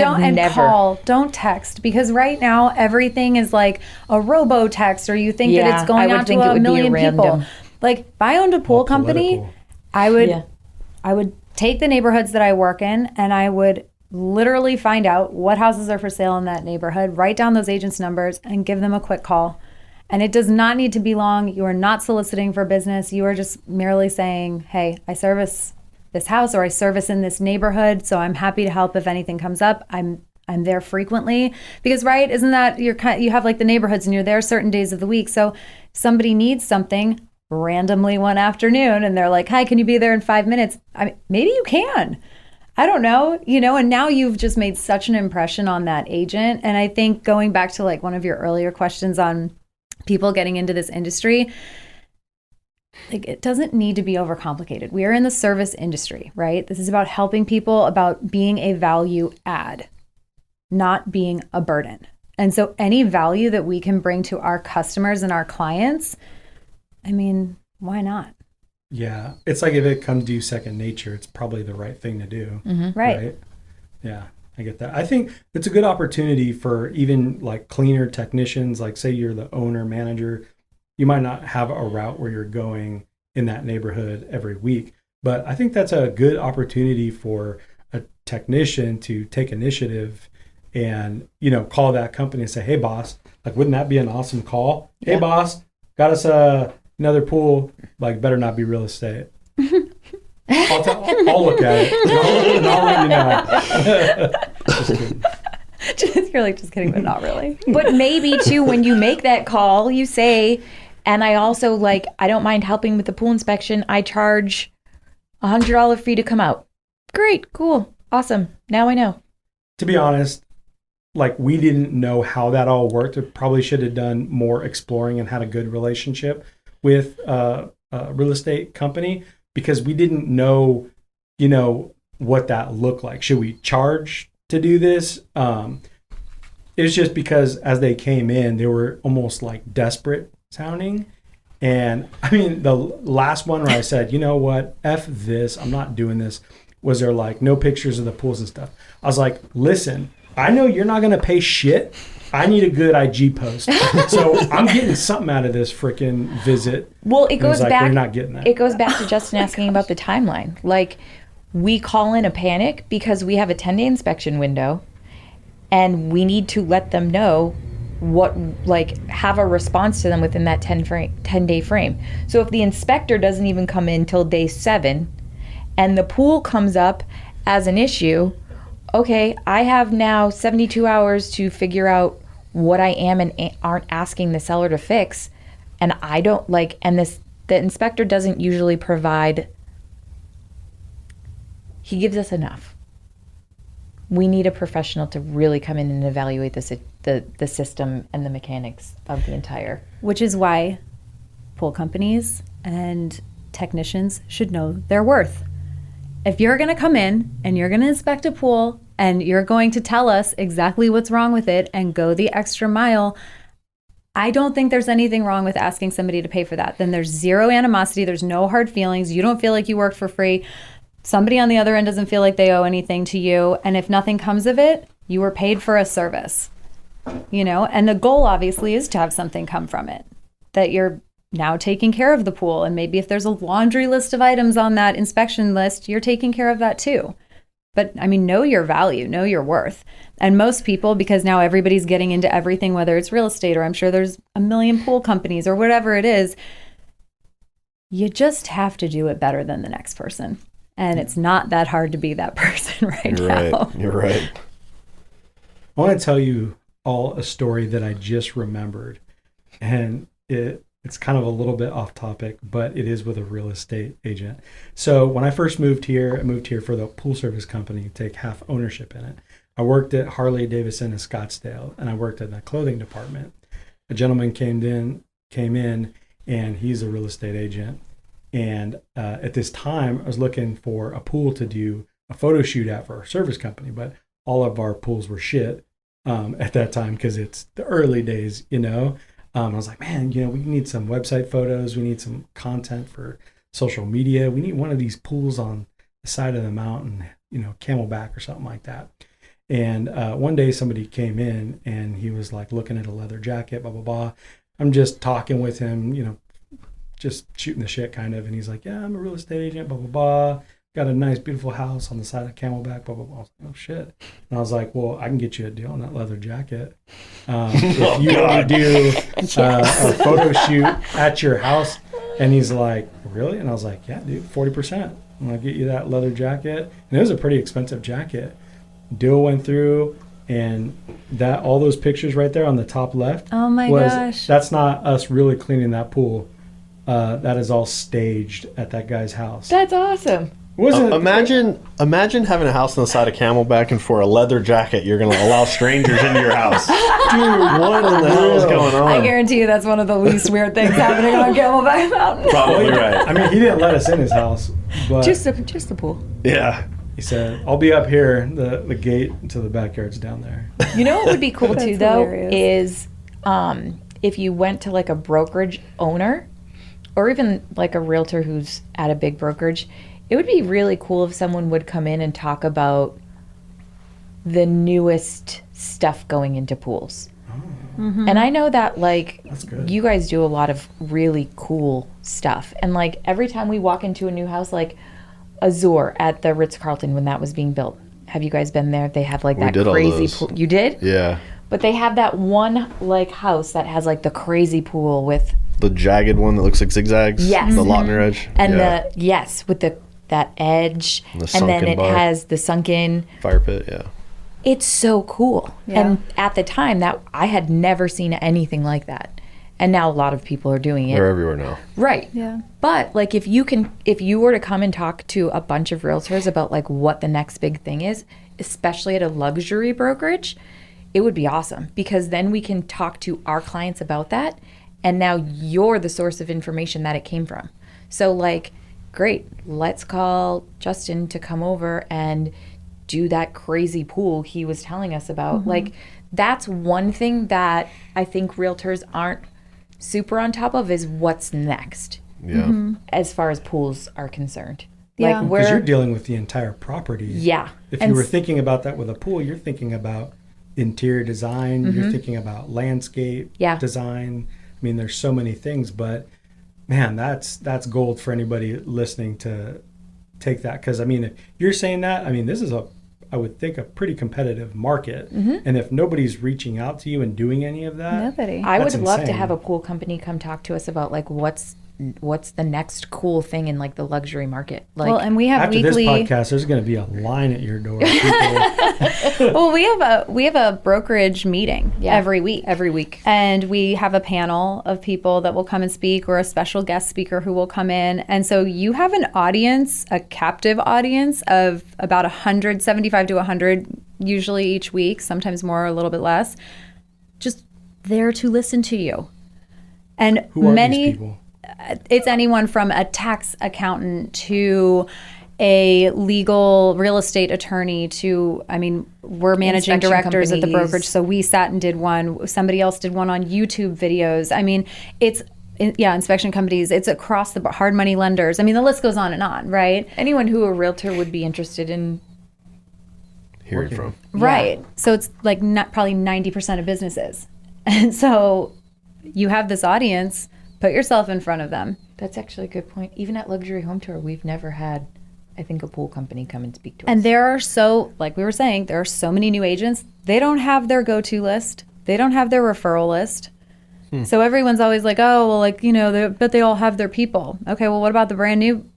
call, don't text, because right now everything is like a robo text, or you think that it's going out to a million people. Like, if I owned a pool company, I would take the neighborhoods that I work in, and I would literally find out what houses are for sale in that neighborhood, write down those agents' numbers, and give them a quick call. And it does not need to be long. You are not soliciting for business. You are just merely saying, hey, I service this house, or I service in this neighborhood, so I'm happy to help if anything comes up. I'm there frequently, because isn't that you have like the neighborhoods, and you're there certain days of the week. So somebody needs something randomly one afternoon, and they're like, hi, can you be there in 5 minutes? Maybe you can. I don't know, and now you've just made such an impression on that agent. And I think, going back to like one of your earlier questions on people getting into this industry, like, it doesn't need to be overcomplicated. We are in the service industry, right? This is about helping people, about being a value add, not being a burden. And so any value that we can bring to our customers and our clients, why not? Yeah. It's like, if it comes to you second nature, it's probably the right thing to do. Right. Yeah. I get that. I think it's a good opportunity for even like cleaner technicians. Like, say you're the owner, manager, you might not have a route where you're going in that neighborhood every week, but I think that's a good opportunity for a technician to take initiative and, call that company and say, hey, boss, like, wouldn't that be an awesome call? Yeah. Hey, boss, got us another pool, like, better not be real estate. I'll look at it and I'll let you know. Just kidding. You're like, just kidding, but not really. But maybe too, when you make that call, you say, and I also I don't mind helping with the pool inspection. I charge $100 fee to come out. Great, cool, awesome. Now I know. To be honest, like, we didn't know how that all worked. It probably should have done more exploring and had a good relationship with a real estate company, because we didn't know, what that looked like. Should we charge to do this? It was just because as they came in, they were almost like desperate sounding. And the last one where I said, you know what, F this, I'm not doing this, was there like no pictures of the pools and stuff. I was like, listen, I know you're not going to pay shit. I need a good IG post. So I'm getting something out of this freaking visit. Well, it goes back. We're not getting that. It goes back to Justin asking about the timeline. Like, we call in a panic because we have a 10-day inspection window, and we need to let them know have a response to them within that 10-day frame. So if the inspector doesn't even come in till day 7, and the pool comes up as an issue, okay, I have now 72 hours to figure out what I am and aren't asking the seller to fix. And I don't the inspector doesn't usually provide, he gives us enough. We need a professional to really come in and evaluate the system and the mechanics of the entire. Which is why pool companies and technicians should know their worth. If you're going to come in and you're going to inspect a pool and you're going to tell us exactly what's wrong with it and go the extra mile, I don't think there's anything wrong with asking somebody to pay for that. Then there's zero animosity. There's no hard feelings. You don't feel like you worked for free. Somebody on the other end doesn't feel like they owe anything to you. And if nothing comes of it, you were paid for a service, and the goal obviously is to have something come from it, that you're now taking care of the pool. And maybe if there's a laundry list of items on that inspection list, you're taking care of that too. But know your value, know your worth. And most people, because now everybody's getting into everything, whether it's real estate or I'm sure there's a million pool companies or whatever it is, you just have to do it better than the next person. And it's not that hard to be that person now. You're right. I want to tell you all a story that I just remembered. And it's kind of a little bit off topic, but it is with a real estate agent. So when I first moved here, I moved here for the pool service company to take half ownership in it. I worked at Harley Davidson in Scottsdale, and I worked in the clothing department. A gentleman came came in, and he's a real estate agent. And at this time, I was looking for a pool to do a photo shoot at for our service company, but all of our pools were shit at that time because it's the early days, you know. I was like, man, you know, we need some website photos. We need some content for social media. We need one of these pools on the side of the mountain, you know, Camelback or something like that. And one day somebody came in and he was like looking at a leather jacket, blah, blah, blah. I'm just talking with him, you know, just shooting the shit kind of. And he's like, yeah, I'm a real estate agent, blah, blah, blah. Got a nice, beautiful house on the side of Camelback, blah, blah, blah. I was like, oh, shit. And I was like, well, I can get you a deal on that leather jacket. If you want to do a photo shoot at your house. And he's like, really? And I was like, yeah, dude, 40%. I'm going to get you that leather jacket. And it was a pretty expensive jacket. Deal went through, and that all those pictures right there on the top left. Oh my gosh. That's not us really cleaning that pool. That is all staged at that guy's house. That's awesome. Imagine having a house on the side of Camelback, and for a leather jacket, you're going to allow strangers into your house. Dude, what in the hell is going on? I guarantee you that's one of the least weird things happening on Camelback Mountain. Probably right. I mean, he didn't let us in his house, but Just the pool. Yeah. he said, I'll be up here. The gate to the backyard's down there. You know what would be cool too, though, hilarious. is if you went to like a brokerage owner or even like a realtor who's at a big brokerage. It would be really cool if someone would come in and talk about the newest stuff going into pools. Mm-hmm. And I know that like That's good. you guys do a lot of really cool stuff. And like every time we walk into a new house, like Azure at the Ritz-Carlton when that was being built. Have you guys been there? They have like We that did all crazy those. pool. You did? Yeah. But they have that one like house that has like the crazy pool with The jagged one that looks like zigzags. Yes. The Lautner edge. and yeah. with that edge, And the and then sunken it bar. has the sunken. Fire pit, yeah. It's so cool. Yeah. And at the time that I had never seen anything like that. And now a lot of people are doing it. They're everywhere now. Right. Yeah. But like if you were to come and talk to a bunch of realtors about like what the next big thing is, especially at a luxury brokerage, it would be awesome because then we can talk to our clients about that and now you're the source of information that it came from. So like, great, let's call Justin to come over and do that crazy pool he was telling us about. Mm-hmm. Like that's one thing that I think realtors aren't super on top of is what's next Yeah. as far as pools are concerned. Yeah. Like Because you're we're dealing with the entire property. yeah. If And you were s- thinking about that with a pool, you're thinking about interior design. You're thinking about landscape Yeah. design. I mean, there's so many things, but man, that's gold for anybody listening to take that. Because I mean, if you're saying that, I mean, this is I would think a pretty competitive market. And if nobody's reaching out to you and doing any of that, Nobody. I would That's love to insane. have a pool company come talk to us about like what's the next cool thing in like the luxury market. Like Well, and we have after weekly. this podcast, there's going to be a line at your door. People, Well, we have a brokerage meeting Yeah. every week. every week. And we have a panel of people that will come and speak or a special guest speaker who will come in. And so you have an audience, a captive audience of about 175 to 100 usually each week, sometimes more, a little bit less, just there to listen to you. And who are many these people? it's anyone from a tax accountant to a legal real estate attorney to, I mean, we're managing Inspection directors at the companies. brokerage. So we sat and did one. Somebody else did one on YouTube videos. I mean, inspection companies. It's across the board, hard money lenders. I mean, the list goes on and on, right? Anyone who a realtor would be interested in. Hearing Working. from. Right. So it's like probably 90% of businesses. And so you have this audience, put yourself in front of them. That's actually a good point. Even at Luxury Home Tour, we've never had, I think, a pool company come and speak to us. And there are like we were saying, there are so many new agents. They don't have their go-to list. They don't have their referral list. So everyone's always like, oh, well, like, you know, but they all have their people. Okay, well, what about the brand new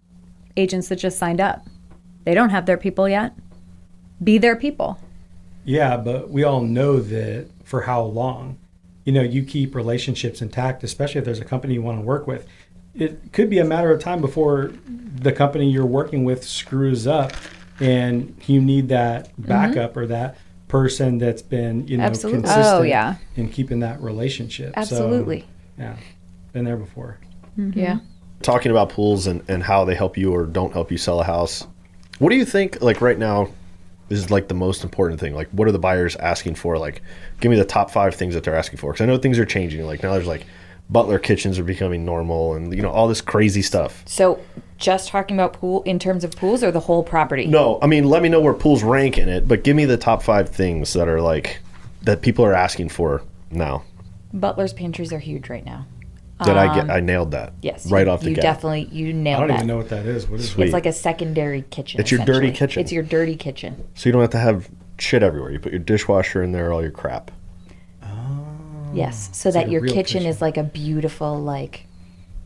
agents that just signed up? They don't have their people yet. Be their people. Yeah, but we all know that for how long, you know, you keep relationships intact, especially if there's a company you want to work with. It could be a matter of time before the company you're working with screws up and you need that backup or that person that's been, you know, Absolutely. consistent Oh, yeah. in keeping that relationship. Absolutely. So, yeah. Been there before. Yeah. Talking about pools and how they help you or don't help you sell a house. What do you think, like right now, is like the most important thing? Like, what are the buyers asking for? Like, give me the top 5 things that they're asking for. Because I know things are changing. Like now there's like butler kitchens are becoming normal and, you know, all this crazy stuff. So just talking about pool in terms of pools or the whole property? No, I mean, let me know where pools rank in it, but give me the top 5 things that are like, that people are asking for now. Butler's pantries are huge right now. I nailed that. Yes. Right off the gate. You I nailed don't that. even know what that is. What is Sweet. It's like a secondary kitchen. It's your dirty essentially. kitchen. It's your dirty kitchen. So you don't have to have shit everywhere. You put your dishwasher in there, all your crap. Yes. So It's that like a your real kitchen kitchen. is like a beautiful like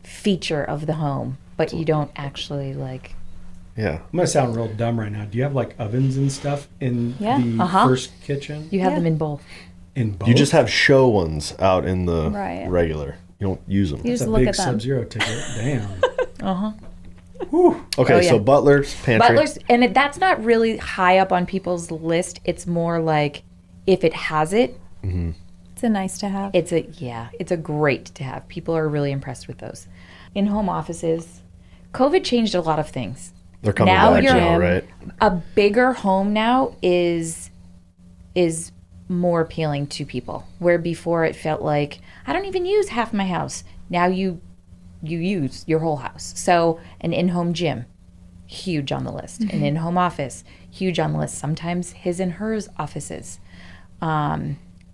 feature of the home, but you don't actually like. Yeah. I'm gonna sound real dumb right now. Do you have like ovens and stuff in Yeah. the first kitchen? You have Yeah. them in both. In both? You just have show ones out in the Right. regular. You don't use them. You It's just a look big at them. Sub-Zero ticket. Damn. Okay, Oh, yeah. so Butler's pantry. Butlers, and that's not really high up on people's list. It's more like if it has it, It's a nice to have. it's a great to have. People are really impressed with those. In home offices, COVID changed a lot of things. They're coming Now back you're now, in. right? A bigger home now is more appealing to people. Where before it felt like I don't even use half my house. Now you use your whole house. So an in-home gym, huge on the list. An in-home office, huge on the list. Sometimes his and hers offices.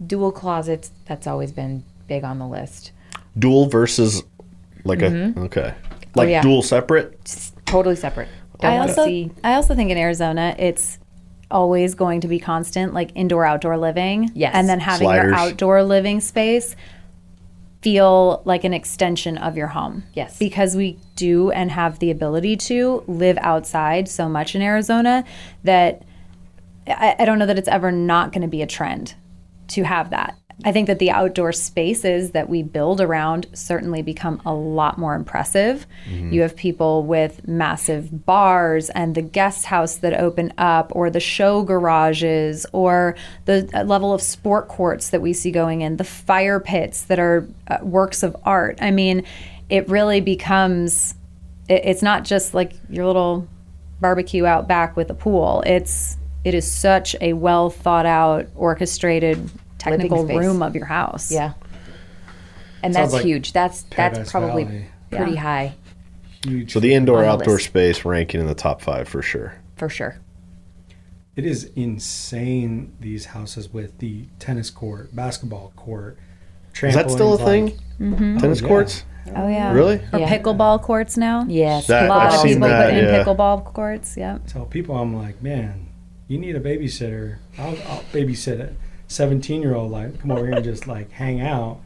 Dual closets, that's always been big on the list. Dual versus like a okay. Like yeah. dual separate? It's totally separate. Don't I want to also see. I also think in Arizona it's always going to be constant, like indoor outdoor living. Yes. And then having Sliders. your outdoor living space feel like an extension of your home. Yes. Because we do and have the ability to live outside so much in Arizona that I don't know that it's ever not going to be a trend to have that. I think that the outdoor spaces that we build around certainly become a lot more impressive. You have people with massive bars and the guest house that open up, or the show garages, or the level of sport courts that we see going in, the fire pits that are works of art. I mean, it really becomes, it's not just like your little barbecue out back with a pool. It is such a well thought out, orchestrated, technical Living space. room of your house. Yeah. And Sounds that's like huge. That's Paradise probably Valley. pretty Yeah. high Huge. So the indoor On the outdoor list. space ranking in the top 5 for sure. for sure. It is insane, these houses with the tennis court, basketball court, Is that still a trampolines, thing? like- Tennis Oh, yeah. courts? Oh yeah. Really? Or Yeah. pickleball courts now. Yes. That- A lot I've of seen people that, put in yeah. pickleball courts. Yep. Tell people, I'm like, man, you need a babysitter. I'll babysit a 17-year-old. Like, come over here and just like hang out.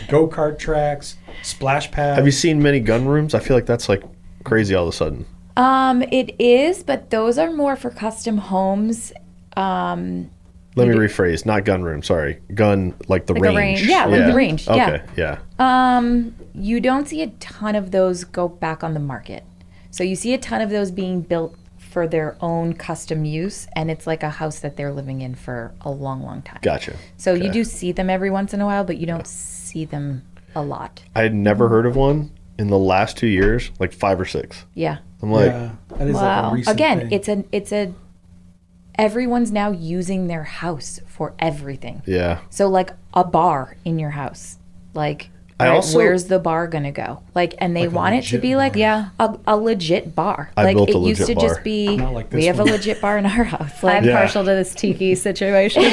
Go-kart tracks, splash pads. Have you seen many gun rooms? I feel like that's like crazy all of a sudden. It is, but those are more for custom homes. Let me rephrase, not gun room, sorry. Gun like the Like a range. range. Yeah, like the range, yeah. Okay, yeah. You don't see a ton of those go back on the market. So you see a ton of those being built for their own custom use, and it's like a house that they're living in for a long, long time. Gotcha. So you Okay. do see them every once in a while, but you don't see them a lot. I had never heard of one in the last 2 years, like 5 or 6. Yeah. I'm like, Yeah, that is like Wow. a recent Again, thing. it's a everyone's now using their house for everything. yeah. So like a bar in your house, like I also- where's the bar gonna go? Like, and they Like a want it to legit be like bar. Yeah. a legit bar. I like built it a used to legit just bar. be Not like we this have one. a legit bar in our house. Like, I'm Yeah. partial to this tiki situation.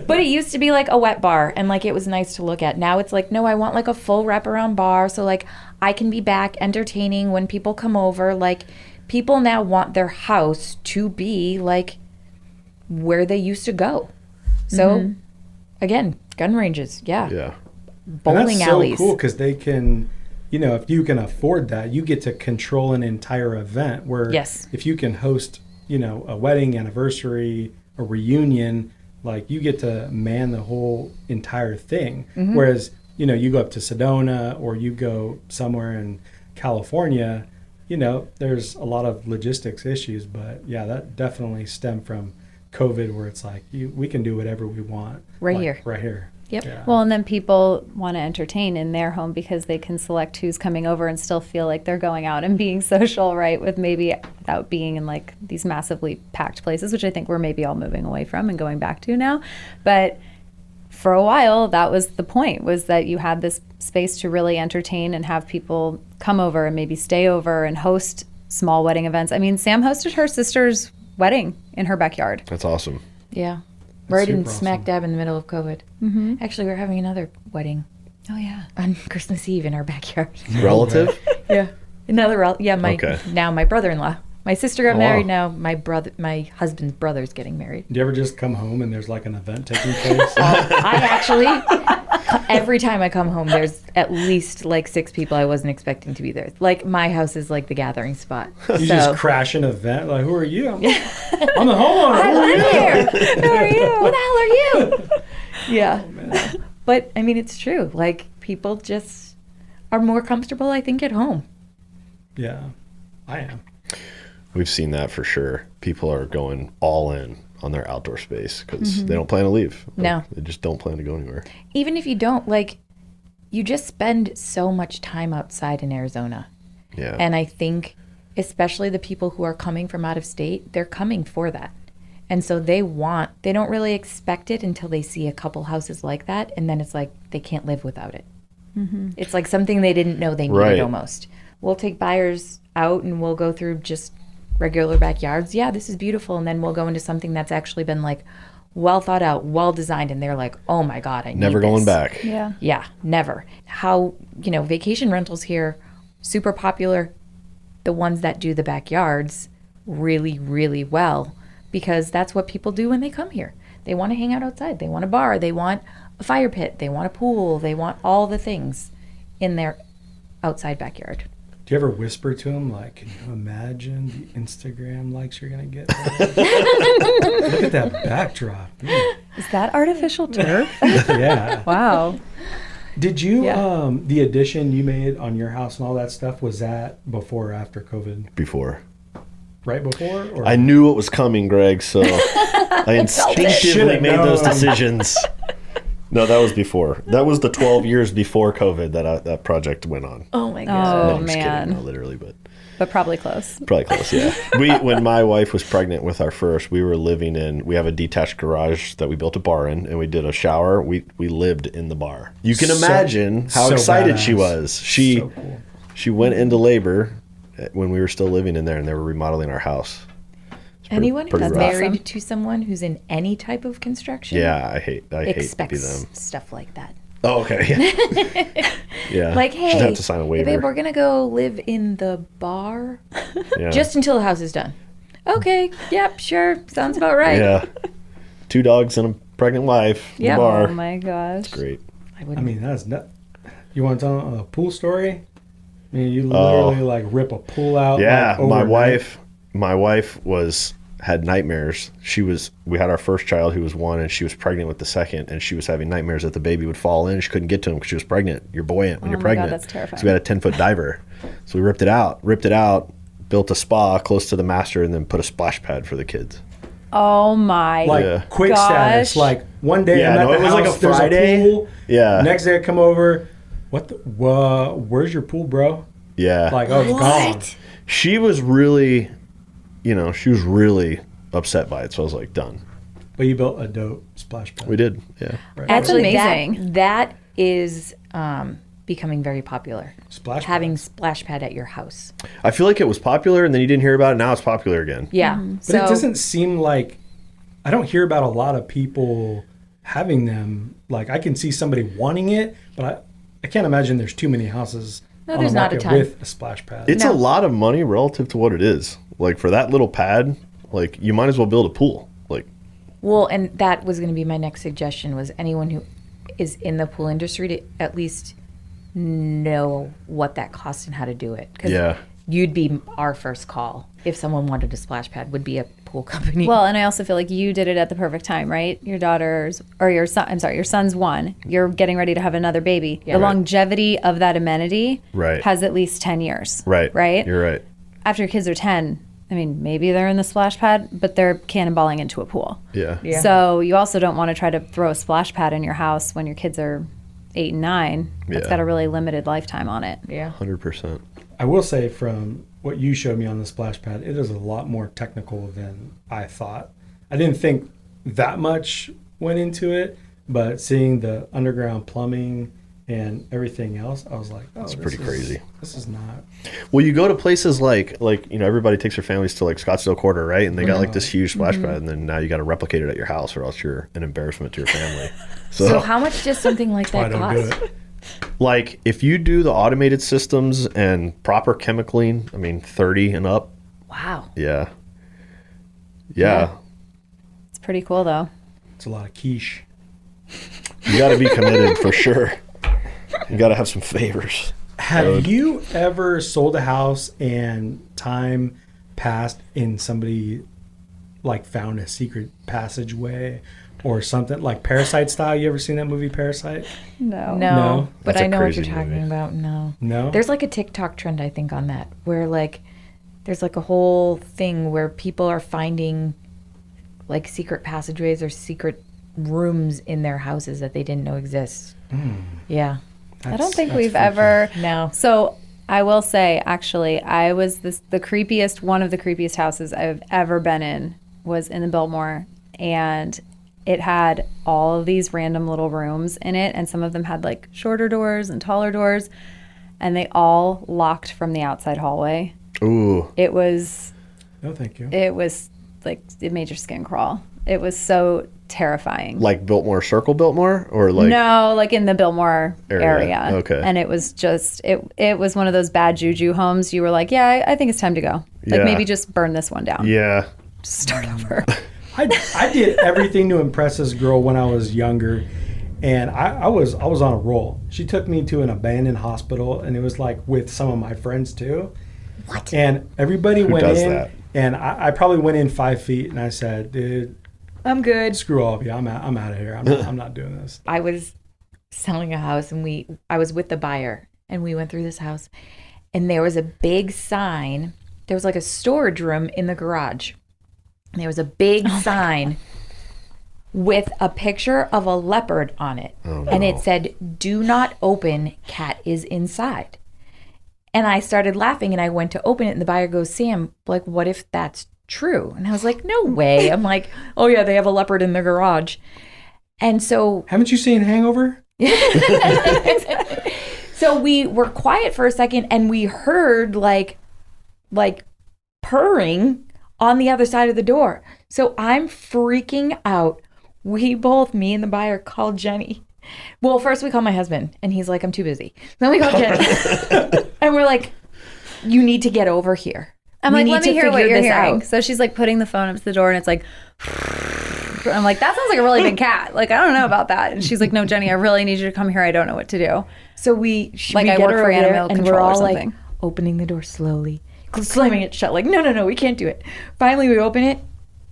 but it used to be like a wet bar, and like it was nice to look at. Now it's like, no, I want like a full wraparound bar, so like I can be back entertaining when people come over. Like people now want their house to be like where they used to go. So again, gun ranges, Yeah. And bowling that's alleys. so cool because they can, if you can afford that, you get to control an entire event. Where Yes. if you can host, a wedding, anniversary, a reunion, like you get to man the whole entire thing. Whereas, you go up to Sedona or you go somewhere in California, there's a lot of logistics issues. But yeah, that definitely stemmed from COVID, where it's like we can do whatever we want Right like, here. right here. Yep. Yeah. Well, and then people want to entertain in their home because they can select who's coming over and still feel like they're going out and being social, right? With maybe without being in like these massively packed places, which I think we're maybe all moving away from and going back to now. But for a while, that was the point, was that you had this space to really entertain and have people come over and maybe stay over and host small wedding events. I mean, Sam hosted her sister's wedding in her backyard. That's awesome. Yeah. Right in super smack awesome. dab in the middle of COVID. Mm-hmm. Actually, we're having another wedding Oh, yeah. on Christmas Eve in our backyard. Relative? Yeah. Okay. Now my brother-in-law. My sister got Oh, married. wow. Now my husband's brother's getting married. Do you ever just come home and there's like an event taking place? I actually, every time I come home, there's at least like 6 people I wasn't expecting to be there. Like my house is like the gathering spot. You just crash an event. Like, who are you? I'm the homeowner. I Who are live you? here. Who are you? Who the hell are you? Yeah. But I mean, it's true. Like people just are more comfortable, I think, at home. Yeah, I am. We've seen that for sure. People are going all in on their outdoor space because they don't plan to leave. No. They just don't plan to go anywhere. Even if you don't, like, you just spend so much time outside in Arizona. Yeah. And I think, especially the people who are coming from out of state, they're coming for that. And so they don't really expect it until they see a couple houses like that. And then it's like, they can't live without it. Mm-hmm. It's like something they didn't know they needed Right. almost. We'll take buyers out and we'll go through just regular backyards. Yeah, this is beautiful. And then we'll go into something that's actually been like well thought out, well designed. And they're like, oh my God, I need Never going this. back. Yeah. Yeah, never. How, vacation rentals here, super popular. The ones that do the backyards really, really well, because that's what people do when they come here. They want to hang out outside. They want a bar. They want a fire pit. They want a pool. They want all the things in their outside backyard. Do you ever whisper to him, like, can you imagine the Instagram likes you're going to get? Look at that backdrop. Is that artificial turf? Yeah. Wow. Did you, Yeah. the addition you made on your house and all that stuff, was that before or after COVID? Before. Right before? Or? I knew what was coming, Greg, so I instinctively Should've made those known. decisions. No, that was before. That was the 12 years before COVID that project went on. Oh my Oh, God. No, I'm just man. kidding. No, literally, but But probably close. probably close, yeah. When my wife was pregnant with our first, we were living in, we have a detached garage that we built a bar in, and we did a shower. We lived in the bar. You can imagine how so excited she badass. was. So cool. She went into labor when we were still living in there, and they were remodeling our house. It's pretty- Anyone pretty who's rough. married Awesome. to someone who's in any type of construction Yeah, I hate to be expects them. stuff like that. Oh, okay. Yeah. Like, Should hey, have to sign a hey, waiver. babe, we're going to go live in the bar Yeah. just until the house is done. Okay, yep, sure. Sounds about right. Yeah. 2 dogs and a pregnant wife. in the Yep. bar. Oh my gosh. Great. I I wouldn't. mean, that's not. You want to tell a pool story? I mean, you literally like rip a pool out. Yeah, like, my overnight. wife had nightmares. We had our first child who was 1, and she was pregnant with the second, and she was having nightmares that the baby would fall in. She couldn't get to him because she was pregnant. You're buoyant when Oh you're my God, pregnant. that's terrifying. So we had a 10-foot diver. So we ripped it out, built a spa close to the master, and then put a splash pad for the kids. Oh my Like Yeah. quick gosh. status. Like one day Yeah, I'm at no, the it was house, like a there's Friday. pool. Yeah. Next day I come over. What the? Where's your pool, bro? Yeah. Like, oh, it's gone. She was really, upset by it. So I was like, done. But you built a dope splash pad. We did. Yeah. Right. That's Actually, amazing. That is becoming very popular. Splash pad. Having splash pad at your house. I feel like it was popular, and then you didn't hear about it. Now it's popular again. Yeah. But it doesn't seem like I don't hear about a lot of people having them. Like I can see somebody wanting it, but I can't imagine there's too many houses No, on there's the not a market ton. with a splash pad. It's No. a lot of money relative to what it is. Like for that little pad, like you might as well build a pool. Like Well, and that was going to be my next suggestion, was anyone who is in the pool industry to at least know what that costs and how to do it. 'Cause Yeah. you'd be our first call if someone wanted a splash pad, would be a pool company. Well, and I also feel like you did it at the perfect time, right? Your daughter's, or your son, I'm sorry, your son's 1. You're getting ready to have another baby. Yeah. The Right. longevity of that amenity Right. has at least 10 years. right. Right? You're right. After your kids are 10, I mean, maybe they're in the splash pad, but they're cannonballing into a pool. Yeah. Yeah. So you also don't want to try to throw a splash pad in your house when your kids are 8 and 9. It's Yeah. got a really limited lifetime on it. Yeah. 100%. I will say from what you showed me on the splash pad, it is a lot more technical than I thought. I didn't think that much went into it, but seeing the underground plumbing and everything else, I was like, oh, It's pretty crazy. This is not. Well, you go to places like everybody takes their families to like Scottsdale Quarter, right? And they got like this huge splash pad, and then now you got to replicate it at your house, or else you're an embarrassment to your family. So how much does something like Why that I don't do cost? it. Like if you do the automated systems and proper chemicaling, I mean 30 and up, Wow. yeah. It's pretty cool, though. It's a lot of quiche. You got to be committed for sure. You got to have some favors. Have you ever sold a house and time passed and somebody like found a secret passageway or something like Parasite style? You ever seen that movie Parasite? No. No. But That's a I know what crazy you're talking movie. about. No. No? There's like a TikTok trend, I think, on that, where like there's like a whole thing where people are finding like secret passageways or secret rooms in their houses that they didn't know exist. Yeah. I don't think That's we've freaky. ever. No. So I will say, actually, I was the creepiest, one of the creepiest houses I've ever been in was in the Biltmore. And it had all of these random little rooms in it. And some of them had like shorter doors and taller doors. And they all locked from the outside hallway. Ooh. It was No, thank you. like, it made your skin crawl. It was so terrifying. Like Biltmore Circle Biltmore, or like No, like in the Biltmore Area. area. Okay. And it was just, it was one of those bad juju homes. You were like, yeah, I think it's time to go. Like Yeah. maybe just burn this one down. yeah. Just start over. I did everything to impress this girl when I was younger, and I was on a roll. She took me to an abandoned hospital, and it was like with some of my friends too. What? And everybody Who went does in, that? and I probably went in 5 feet, and I said, "Dude, I'm good. screw all of you. I'm out of here. I'm not doing this." I was selling a house and I was with the buyer and we went through this house and there was a big sign. There was like a storage room in the garage. And there was a big sign with a picture of a leopard on it. And it said, "Do not open, cat is inside." And I started laughing and I went to open it and the buyer goes, "Sam, like what if that's true?" And I was like, "No way." I'm like, "Oh yeah, they have a leopard in the garage." And so Haven't you seen Hangover? So we were quiet for a second and we heard like purring on the other side of the door. So I'm freaking out. We both, me and the buyer, called Jenny. Well, first we called my husband and he's like, "I'm too busy." Then we called Jenny and we're like, "You need to get over here." I'm We like, need let me to hear what figure you're this hearing. out. So she's like putting the phone up to the door and it's like, I'm like, that sounds like a really big cat. Like, I don't know about that. And she's like, "No, Jenny, I really need you to come here. I don't know what to do." So we Like we I get work her for over there, animal and control we're or all like something. opening the door slowly, slamming it shut. Like, no, we can't do it. Finally, we open it.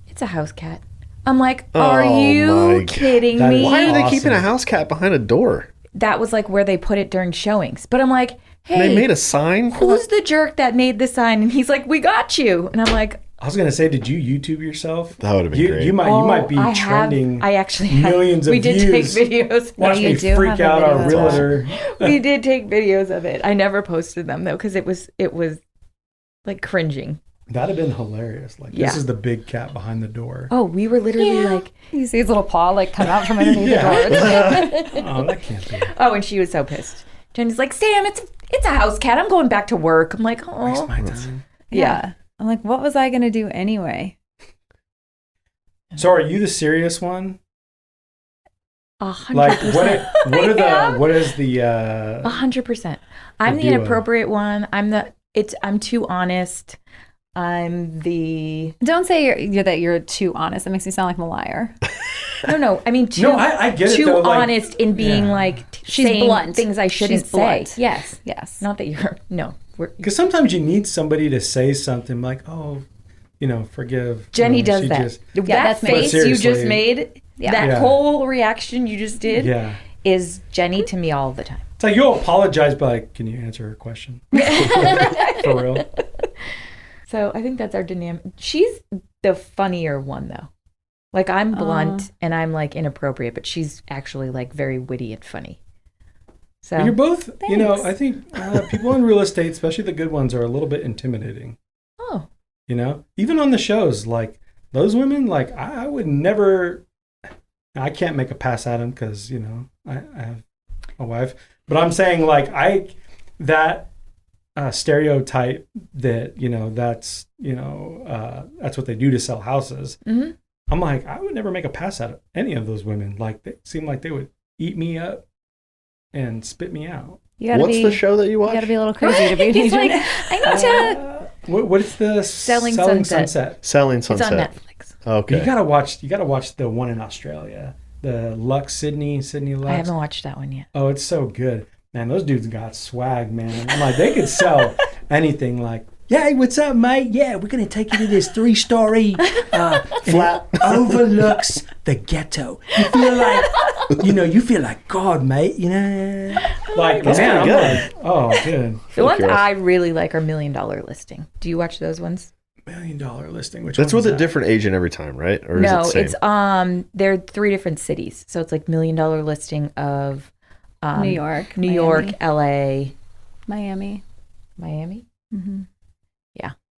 It's a house cat. I'm like, "Are Oh my you God. kidding That is me?" Why are they Awesome. keeping a house cat behind a door? That was like where they put it during showings. But I'm like, They "Hey, made a sign. who's the jerk that made the sign?" And he's like, "We got you." And I'm like, I was gonna say, did you YouTube yourself? That would've been you, great. You might be trending. I actually have, millions of we did views. take videos. Watch you me do freak have a out video our as well. realtor. We did take videos of it. I never posted them though because it was like cringing. That'd have been hilarious. Like, Yeah. this is the big cat behind the door. Oh, we were literally like, You see his little paw like come out from underneath Yeah. the door. Oh, that can't be. oh, and she was so pissed. Jenny's like, "Sam, it's a house cat. I'm going back to work." I'm like, Waste "Oh, my time. Yeah. I'm like, what was I going to do anyway? So, are you the serious one? 100%." Like, what is the 100%. I'm the duo. inappropriate one. I'm too honest. I'm the Don't say you're too honest. That makes me sound like I'm a liar. no. I mean, too, No, I get it, too though, like- honest in being Yeah. like She's saying blunt. things I shouldn't She's say. blunt. Yes, Yes. not that you're no. Because sometimes you need somebody to say something like, "Oh, forgive." Jenny You know, does she that. just- That that's me. face But you just seriously- made, Yeah. that Yeah. whole reaction you just did, yeah. is Jenny to me all the time. It's like you'll apologize, but like, can you answer her question? For real? So I think that's our dynamic. She's the funnier one though. Like I'm blunt and I'm like inappropriate, but she's actually like very witty and funny. So You're both, you know, Thanks. I think people in real estate, especially the good ones, are a little bit intimidating. Oh, You know, even on the shows, like those women, like I would never, I can't make a pass at them because, you know, I have a wife, but I'm saying like that stereotype that, you know, that's what they do to sell houses. mm-hmm. I'm like, I would never make a pass at any of those women. Like they seem like they would eat me up and spit me out. You gotta What's be, the show that you You watch? gotta be a little crazy to be an He's agent. like, I need to. What is the Selling Sunset. Selling It's on Sunset. Netflix. Okay. You gotta watch the one in Australia, the Sydney Lux. I haven't watched that one yet. Oh, it's so good, man. Those dudes got swag, man. I'm like, they could sell anything. Like, yeah, hey, what's up, mate? Yeah, we're gonna take you to this 3-story Flat. overlooks the ghetto. You feel like, you feel like God, mate. You know, like That's man, I'm pretty good. like, oh, good. The ones curious. I really like are $1 Million Listing. Do you watch those ones? $1 million listing. Which That's one is with a that? different agent every time, right? Or is No, it the same? it's they're 3 different cities. So it's like $1 Million Listing of New York, New Miami. York, LA, Miami. Miami.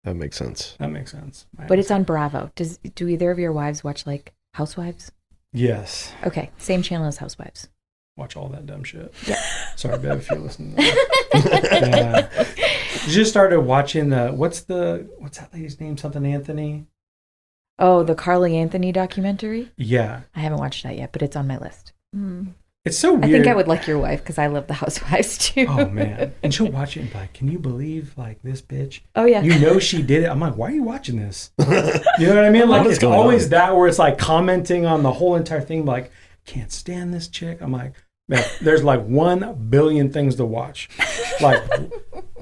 That makes sense. That makes sense. But it's on Bravo. Do either of your wives watch like Housewives? yes. Okay, same channel as Housewives. Watch all that dumb shit. Yeah. Sorry, babe, if you're listening. To that. Yeah. Just started watching what's that lady's name? Something Anthony. Oh, the Carly Anthony documentary? Yeah, I haven't watched that yet, but it's on my list. it's so weird. I think I would like your wife because I love the Housewives too. Oh man, and she'll watch it and be like, "Can you believe like this bitch? Oh yeah. You know she did it." I'm like, "Why are you watching this?" You know what I mean? Like What is it's going always on? that where it's like commenting on the whole entire thing. Like, can't stand this chick. I'm like, man, there's like 1 billion things to watch. Like,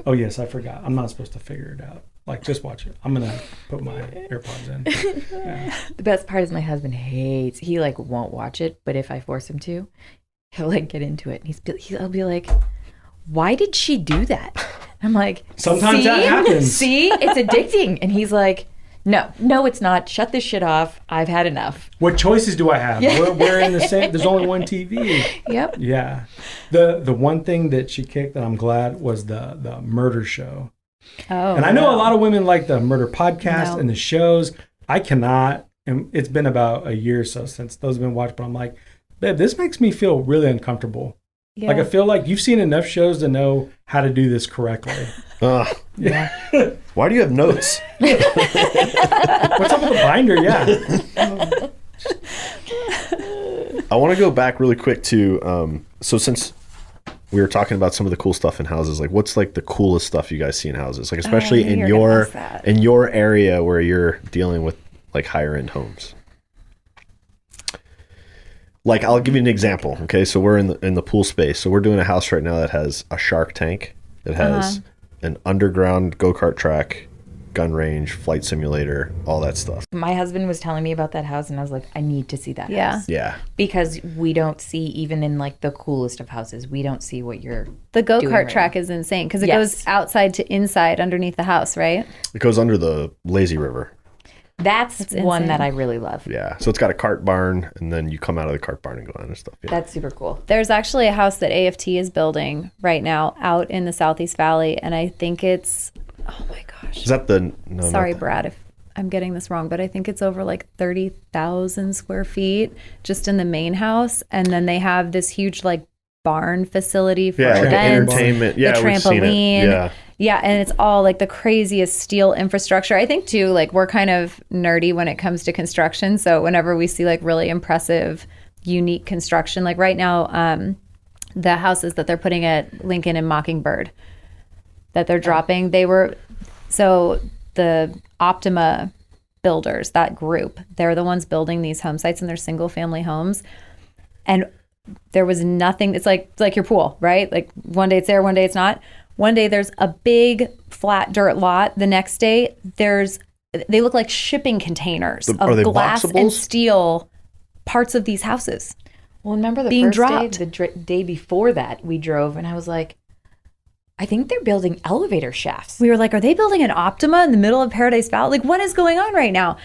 oh yes, I forgot. I'm not supposed to figure it out. Like, just watch it. I'm gonna put my AirPods in. Yeah. The best part is my husband hates. He like won't watch it, but if I force him to, he'll like get into it. And he'll be like, "Why did she do that?" I'm like, Sometimes "See? that happens." See, it's addicting." And he's like, No, it's not. Shut this shit off. I've had enough. What choices do I have? Yeah. We're in the same. There's only one TV. Yep. Yeah. The one thing that she kicked that I'm glad was the murder show. Oh, And I know no. a lot of women like the murder podcast No. and the shows. I cannot. And it's been about a year or so since those have been watched. But I'm like, babe, this makes me feel really uncomfortable. Yeah. Like I feel like you've seen enough shows to know how to do this correctly. Yeah. Why do you have notes? What's up with the binder? Yeah. I want to go back really quick to so since we were talking about some of the cool stuff in houses, like what's like the coolest stuff you guys see in houses, like especially I in knew you were gonna your ask that. in your area where you're dealing with like higher end homes. Like I'll give you an example. Okay, so we're in the pool space. So we're doing a house right now that has a shark tank. It has an underground go-kart track, gun range, flight simulator, all that stuff. My husband was telling me about that house, and I was like, I need to see that Yeah. house. Yeah. Because we don't see, even in like the coolest of houses, we don't see what you're. The go doing kart right track now. is insane because it Yes. goes outside to inside underneath the house, right? It goes under the lazy river. That's one insane. that I really love. Yeah. So it's got a cart barn, and then you come out of the cart barn and go on and stuff. Yeah. That's super cool. There's actually a house that AFT is building right now out in the Southeast Valley, and I think it's, oh my gosh. Is that the no? Sorry, not the- Brad, if I'm getting this wrong, but I think it's over like 30,000 square feet just in the main house. And then they have this huge like barn facility for Yeah, like events, entertainment. Yeah, the we've seen it. trampoline. Yeah. Yeah, and it's all like the craziest steel infrastructure. I think too, like we're kind of nerdy when it comes to construction. So whenever we see like really impressive, unique construction, like right now, the houses that they're putting at Lincoln and Mockingbird that they're dropping, so the Optima builders, that group, they're the ones building these home sites and they're single family homes. And there was nothing, it's like your pool, right? Like one day it's there, one day it's not. One day there's a big flat dirt lot. The next day they look like shipping containers Are they of glass and boxables? steel parts of these houses. Well, remember the Being first dropped. day, the day before that, we drove, and I was like, I think they're building elevator shafts. We were like, are they building an Optima in the middle of Paradise Valley? Like, what is going on right now?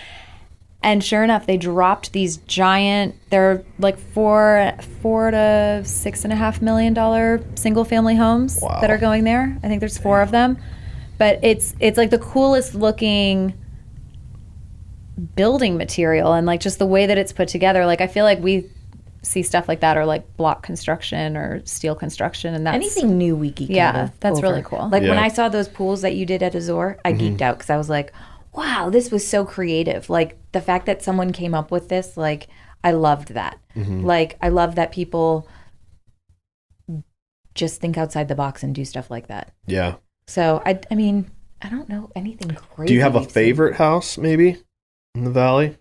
And sure enough, they dropped these giant, they're like $4 to $6.5 million single family homes that are going there. I think there's 4 of them. But it's like the coolest looking building material, and like just the way that it's put together. Like, I feel like we see stuff like that, or like block construction or steel construction, and that's anything new we geek out of that's over. really cool. Like when I saw those pools that you did at Azor, I geeked out because I was like, wow, this was so creative. Like the fact that someone came up with this, like I loved that. Like I love that people just think outside the box and do stuff like that. Yeah. So I mean, I don't know anything crazy. Do you have a you've seen. favorite house maybe in the valley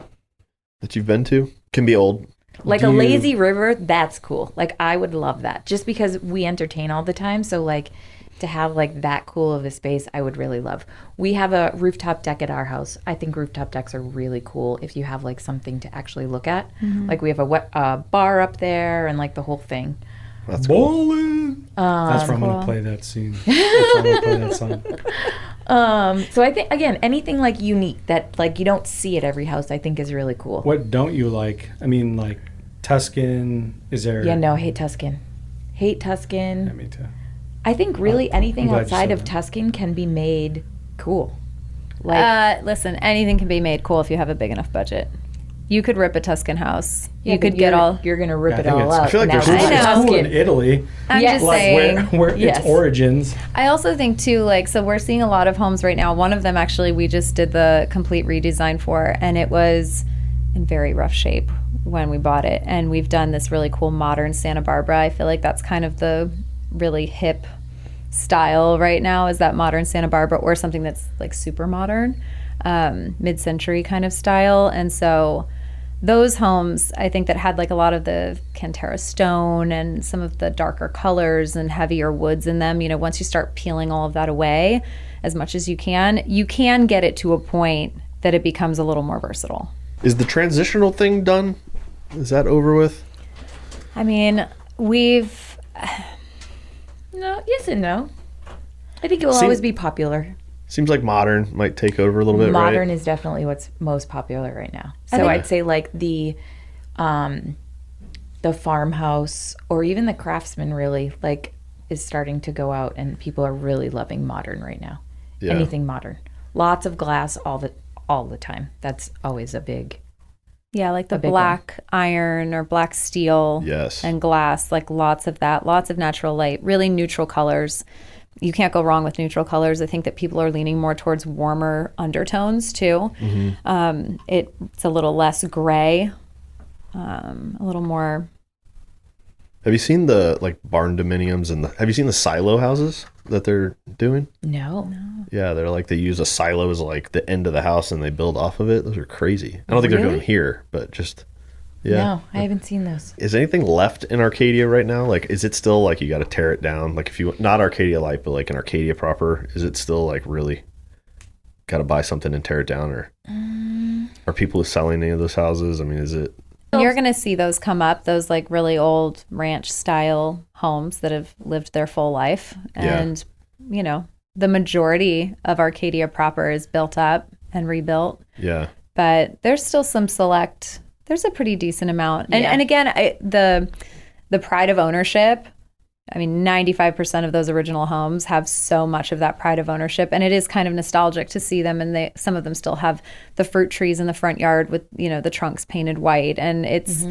that you've been to? Can be old. Like a lazy river, that's cool. Like I would love that just because we entertain all the time. So like to have like that cool of a space, I would really love. We have a rooftop deck at our house. I think rooftop decks are really cool if you have like something to actually look at. Like we have a bar up there and like the whole thing. That's cool. Bowling. That's where I'm going to play that scene. That's where I'm going to play that song. So I think again, anything like unique that like you don't see at every house, I think is really cool. What don't you like? I mean, like Tuscan. Is there? Yeah, no, hate Tuscan. Hate Tuscan. Yeah, me too. I think really anything glad you outside said of that. Tuscan can be made cool. Like Listen, anything can be made cool if you have a big enough budget. You could rip a Tuscan house. yeah, You but could get all. You're gonna rip Yeah, I it think all it's- out. I feel like Now there's it's I know. Cool in Tuscan. Italy. I'm Yes. just Like saying. where Yes. its origins. I also think too, like, so we're seeing a lot of homes right now. One of them actually we just did the complete redesign for, and it was in very rough shape when we bought it. And we've done this really cool modern Santa Barbara. I feel like that's kind of the really hip style right now, is that modern Santa Barbara, or something that's like super modern, mid-century kind of style. And so those homes, I think, that had like a lot of the Cantera stone and some of the darker colors and heavier woods in them, you know, once you start peeling all of that away as much as you can get it to a point that it becomes a little more versatile. Is the transitional thing done? Is that over with? I mean, we've No, yes and no. I think it will See- always be popular. Seems like modern might take over a little bit, Modern right? is definitely what's most popular right now. I So think- I'd say like the farmhouse or even the craftsman really like is starting to go out, and people are really loving modern right now. Yeah. Anything modern. Lots of glass all the time. That's always a big. yeah, like the big black iron or black steel Yes. and glass, like lots of that, lots of natural light, really neutral colors. You can't go wrong with neutral colors. I think that people are leaning more towards warmer undertones too. It's a little less gray, a little more. Have you seen the like barn dominiums and have you seen the silo houses that they're doing? No. Yeah, they're like they use a silo as like the end of the house and they build off of it. Those are crazy. I don't think they're doing Really? them here, but just yeah. No, I haven't seen those. Is anything left in Arcadia right now? Like, is it still like you got to tear it down? Like, if you not Arcadia Light, but like in Arcadia proper, is it still like really got to buy something and tear it down, or are people selling any of those houses? I mean, is it? You're going to see those come up, those like really old ranch style homes that have lived their full life. Yeah. And, you know, the majority of Arcadia proper is built up and rebuilt. Yeah, But there's still some select, there's a pretty decent amount. And, Yeah. and again, the pride of ownership, I mean, 95% of those original homes have so much of that pride of ownership, and it is kind of nostalgic to see them. And some of them still have the fruit trees in the front yard with, you know, the trunks painted white. And it's,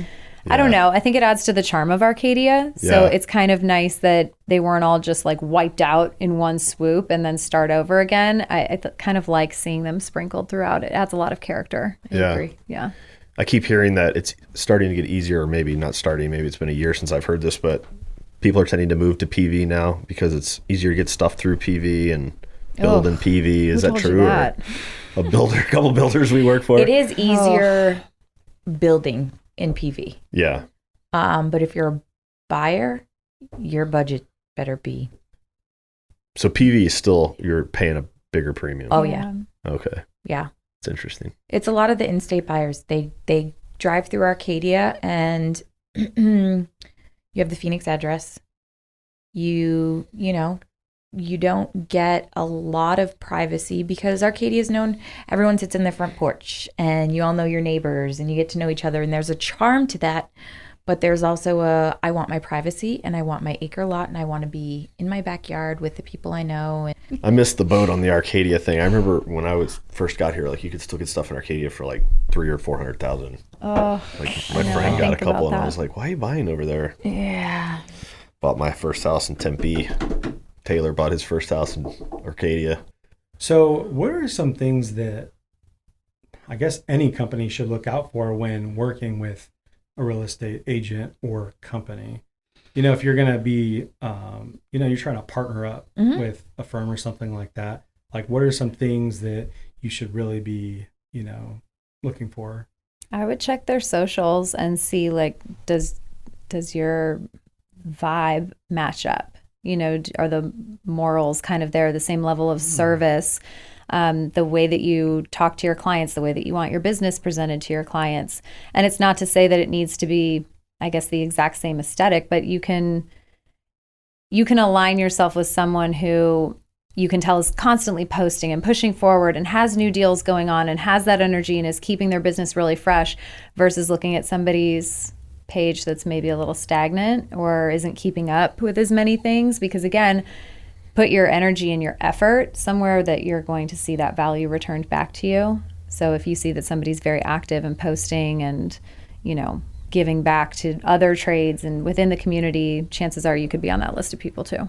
I don't know. I think it adds to the charm of Arcadia. So Yeah. it's kind of nice that they weren't all just like wiped out in one swoop and then start over again. I kind of like seeing them sprinkled throughout. It adds a lot of character. yeah. Agree. Yeah. I keep hearing that it's starting to get easier, or maybe not starting. Maybe it's been a year since I've heard this, but people are tending to move to PV now because it's easier to get stuff through PV and build in PV. Is Who that told you true? that? Or a couple builders we work for. It is easier building in PV. Yeah. But if you're a buyer, your budget better be. So PV is still, you're paying a bigger premium. Oh yeah. Okay. Yeah. It's interesting. It's a lot of the in-state buyers. They drive through Arcadia and you have the Phoenix address. You know, you don't get a lot of privacy because Arcadia is known, everyone sits in their front porch and you all know your neighbors and you get to know each other, and there's a charm to that. But there's also I want my privacy and I want my acre lot and I want to be in my backyard with the people I know. I missed the boat on the Arcadia thing. I remember when I first got here, like you could still get stuff in Arcadia for like 300,000 or 400,000. Oh, like my friend got a couple, and I was like, "Why are you buying over there?" Yeah. Bought my first house in Tempe. Taylor bought his first house in Arcadia. So, what are some things that I guess any company should look out for when working with a real estate agent or company? You know, if you're going to be, you're trying to partner up with a firm or something like that, like what are some things that you should really be, looking for? I would check their socials and see, like, does your vibe match up? Are the morals kind of there, the same level of service, the way that you talk to your clients, the way that you want your business presented to your clients. And it's not to say that it needs to be, I guess, the exact same aesthetic, but you can align yourself with someone who you can tell is constantly posting and pushing forward and has new deals going on and has that energy and is keeping their business really fresh, versus looking at somebody's page that's maybe a little stagnant or isn't keeping up with as many things. Because again, put your energy and your effort somewhere that you're going to see that value returned back to you. So if you see that somebody's very active and posting and, giving back to other trades and within the community, chances are you could be on that list of people too.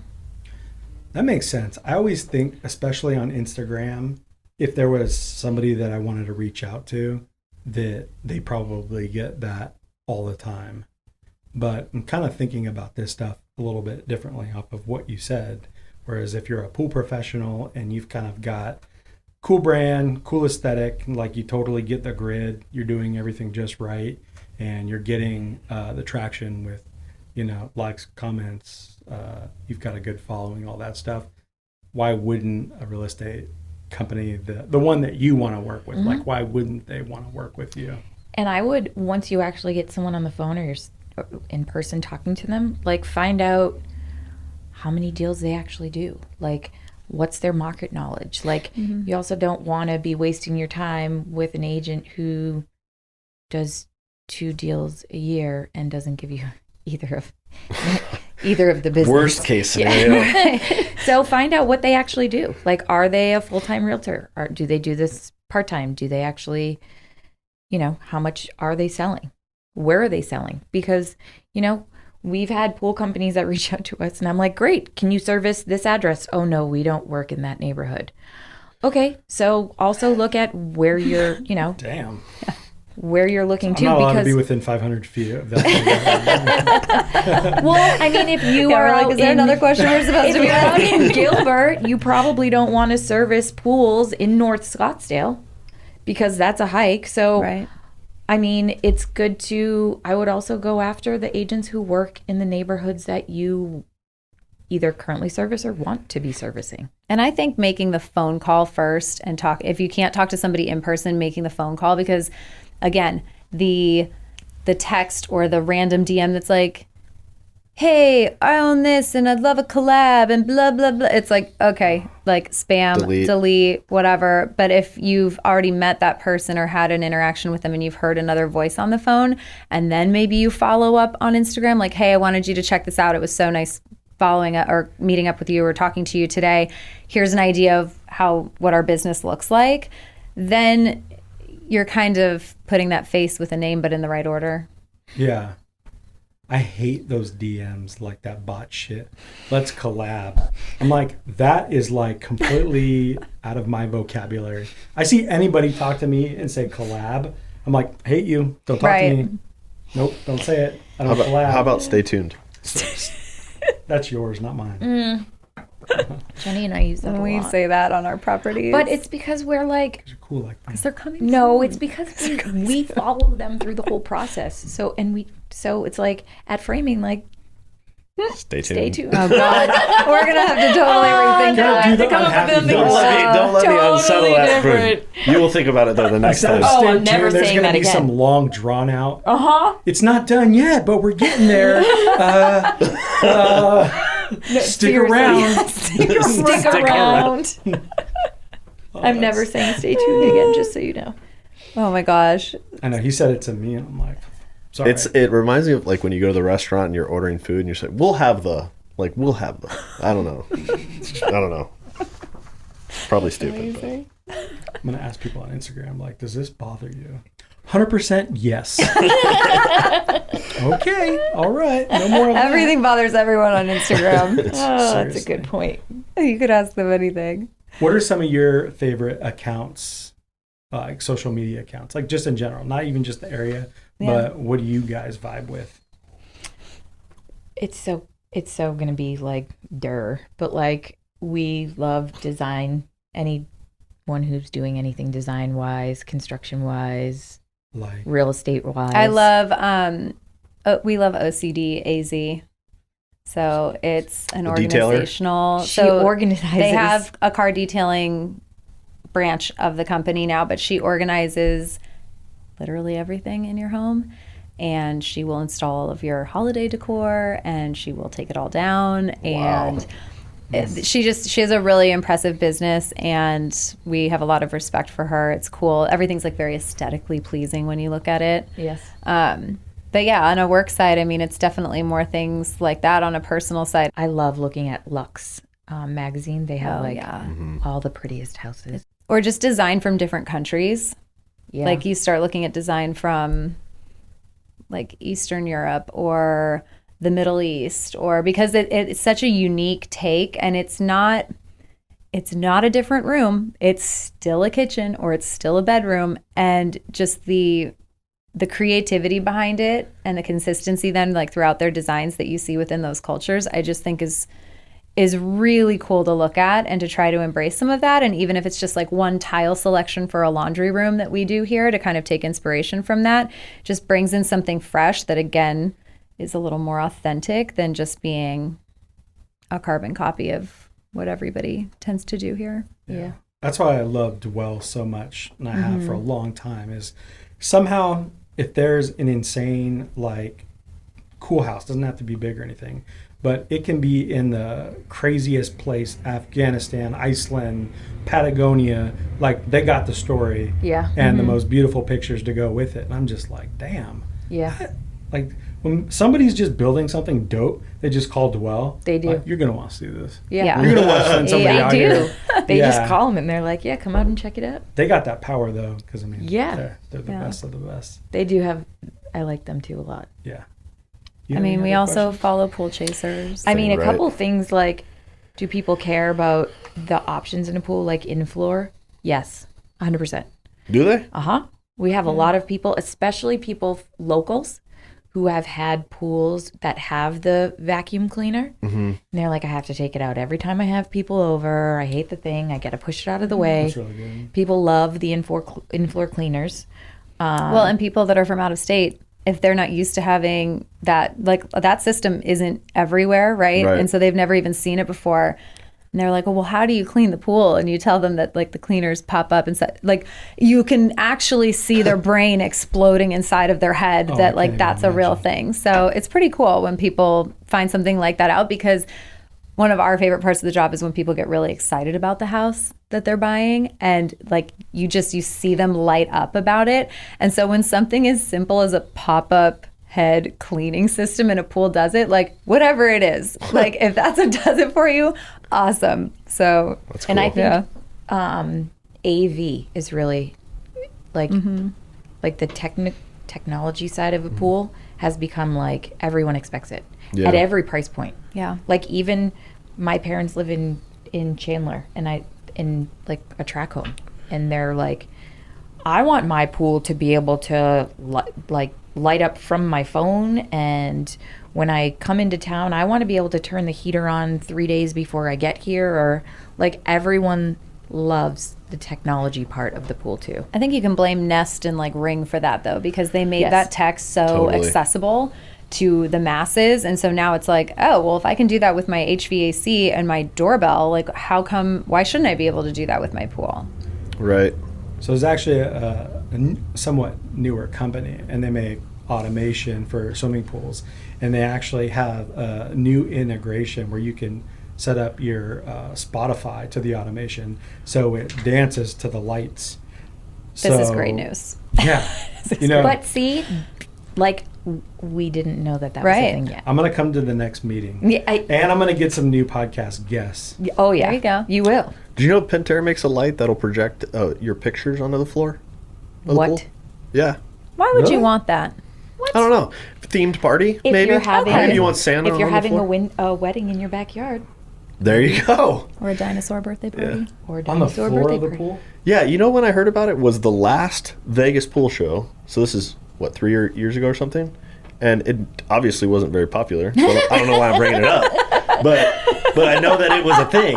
That makes sense. I always think, especially on Instagram, if there was somebody that I wanted to reach out to, that they probably get that all the time. But I'm kind of thinking about this stuff a little bit differently off of what you said. Whereas if you're a pool professional and you've kind of got cool brand, cool aesthetic, like you totally get the grid, you're doing everything just right, and you're getting the traction with, likes, comments, you've got a good following, all that stuff. Why wouldn't a real estate company, the one that you want to work with, like why wouldn't they want to work with you? And I would, once you actually get someone on the phone or you're in person talking to them, like find out how many deals they actually do. Like, what's their market knowledge? Like, you also don't want to be wasting your time with an agent who does 2 deals a year and doesn't give you either of the business. Worst case scenario. Yeah. So find out what they actually do. Like, are they a full-time realtor? Or do they do this part-time? Do they actually, how much are they selling? Where are they selling? Because, we've had pool companies that reach out to us and I'm like, great, can you service this address? Oh no, we don't work in that neighborhood. Okay, so also look at where you're, Damn. where you're looking to. I'm not allowed because to be within 500 feet of that. well, I mean, if you Yeah, are we're like, out is there in, another question we're supposed if to be you're out asking? in Gilbert, you probably don't want to service pools in North Scottsdale because that's a hike. So, Right. I mean, it's good to, I would also go after the agents who work in the neighborhoods that you either currently service or want to be servicing. And I think making the phone call first and talk, if you can't talk to somebody in person, making the phone call, because again, the text or the random DM that's like, hey, I own this and I'd love a collab and blah, blah, blah. It's like, okay, like spam, delete, whatever. But if you've already met that person or had an interaction with them and you've heard another voice on the phone, and then maybe you follow up on Instagram, like, hey, I wanted you to check this out. It was so nice following up or meeting up with you or talking to you today. Here's an idea of what our business looks like. Then you're kind of putting that face with a name, but in the right order. Yeah. I hate those DMs, like that bot shit. Let's collab. I'm like, that is like completely out of my vocabulary. I see anybody talk to me and say collab, I'm like, hate you. Don't talk to me. Nope, don't say it. I don't collab. How about stay tuned? That's yours, not mine. Jenny and I use that a lot. We say that on our properties. But it's because we're like, You're cool like that. because they're coming. no, soon. it's because we follow them through the whole process. So it's like at framing, like, Stay tuned. stay tuned. Oh God, we're gonna have to totally rethink Gotta that. do the To come up with unhappy something face. Don't let me Totally unsettle that different. spoon. You will think about it though the next Instead time. of Oh, stay I'm never tuned, there's saying gonna that be again. some long drawn out. Uh-huh. It's not done yet, but we're getting there. Stick seriously. around. Stick around. I'm never saying stay tuned again, just so you know. Oh my gosh. I know he said it to me, and I'm like, sorry. It reminds me of like when you go to the restaurant and you're ordering food and you're saying, we'll have the. I don't know. Probably stupid. But. I'm gonna ask people on Instagram, like, does this bother you? 100% yes. Okay, all right. No more of Everything bothers everyone on Instagram. Oh, that's a Seriously. good point. You could ask them anything. What are some of your favorite accounts, like social media accounts, like just in general, not even just the area, but what do you guys vibe with? It's so gonna be like but like we love design. Anyone who's doing anything design wise, construction wise, Like, real estate wise. I love, we love OCD AZ. So it's an The detailer? organizational. She so organizes. They have a car detailing branch of the company now, but she organizes literally everything in your home. And she will install all of your holiday decor, and she will take it all down. And she has a really impressive business, and we have a lot of respect for her. It's cool. Everything's like very aesthetically pleasing when you look at it. Yes. But yeah, on a work side, I mean, it's definitely more things like that. On a personal side, I love looking at Lux magazine. They have all the prettiest houses. or just design from different countries. Yeah. Like you start looking at design from like Eastern Europe or the Middle East, or because it's such a unique take, and it's not a different room. It's still a kitchen, or it's still a bedroom, and just the creativity behind it and the consistency then like throughout their designs that you see within those cultures, I just think is really cool to look at and to try to embrace some of that. And even if it's just like one tile selection for a laundry room that we do here, to kind of take inspiration from that, just brings in something fresh that again is a little more authentic than just being a carbon copy of what everybody tends to do here. Yeah. That's why I love Dwell so much, and I have for a long time, is somehow if there's an insane, like, cool house, doesn't have to be big or anything, but it can be in the craziest place, Afghanistan, Iceland, Patagonia, like they got the story Yeah. and the most beautiful pictures to go with it. And I'm just like, damn. Yeah. Like when somebody's just building something dope, they just call Dwell. They do. Like, you're going to want to see this. Yeah. You're going to want to send somebody They out do. here. They Yeah. just call them and they're like, yeah, come out and check it out. They got that power though, because I mean, Yeah. they're the Yeah. best of the best. They do have, I like them too a lot. Yeah. I mean, we also follow Pool Chasers. I mean, a Right. couple things like, do people care about the options in a pool, like in floor? Yes, 100%. Do they? We have a lot of people, especially locals, who have had pools that have the vacuum cleaner. And they're like, I have to take it out every time I have people over. I hate the thing. I got to push it out of the way. That's really good. People love the in-floor cleaners. Well, and people that are from out of state, if they're not used to having that, like that system isn't everywhere, right? Right. And so they've never even seen it before. And they're like, well, how do you clean the pool? And you tell them that like the cleaners pop up and like you can actually see their brain exploding inside of their head I that like can't that's even a real imagine. thing. So it's pretty cool when people find something like that out, because one of our favorite parts of the job is when people get really excited about the house that they're buying, and like you see them light up about it. And so when something as simple as a pop-up head cleaning system in a pool does it, like whatever it is, like if that's what does it for you, awesome. So That's And I cool. think AV is really like the technology side of a pool has become like everyone expects it Yeah. at every price point. yeah. Like even my parents live in Chandler, and in like a track home, and they're like, I want my pool to be able to light up from my phone, and when I come into town, I want to be able to turn the heater on 3 days before I get here. Or like everyone loves the technology part of the pool too. I think you can blame Nest and like Ring for that though, because they made Yes. that tech so Totally. accessible to the masses. And so now it's like, oh, well, if I can do that with my HVAC and my doorbell, like why shouldn't I be able to do that with my pool? Right. So there's actually a somewhat newer company, and they make automation for swimming pools, and they actually have a new integration where you can set up your Spotify to the automation so it dances to the lights. This is great news. Yeah. You know, But see, like, we didn't know that was a Right. thing yet. I'm going to come to the next meeting. Yeah, And I'm going to get some new podcast guests. oh, yeah. There you go. You will. Do you know Pentair makes a light that'll project your pictures onto the floor? of the What? pool? Yeah. Why would you Really? want that? I don't know. Themed party, If maybe? you're having, Maybe you want Santa if you're on the having floor? a wedding in your backyard There you go. Or a dinosaur birthday party? or a On the dinosaur floor birthday of the party. pool? Yeah, you know when I heard about it was the last Vegas pool show. So this is, what, 3 years ago or something? And it obviously wasn't very popular. So I don't know why I'm bringing it up. But I know that it was a thing.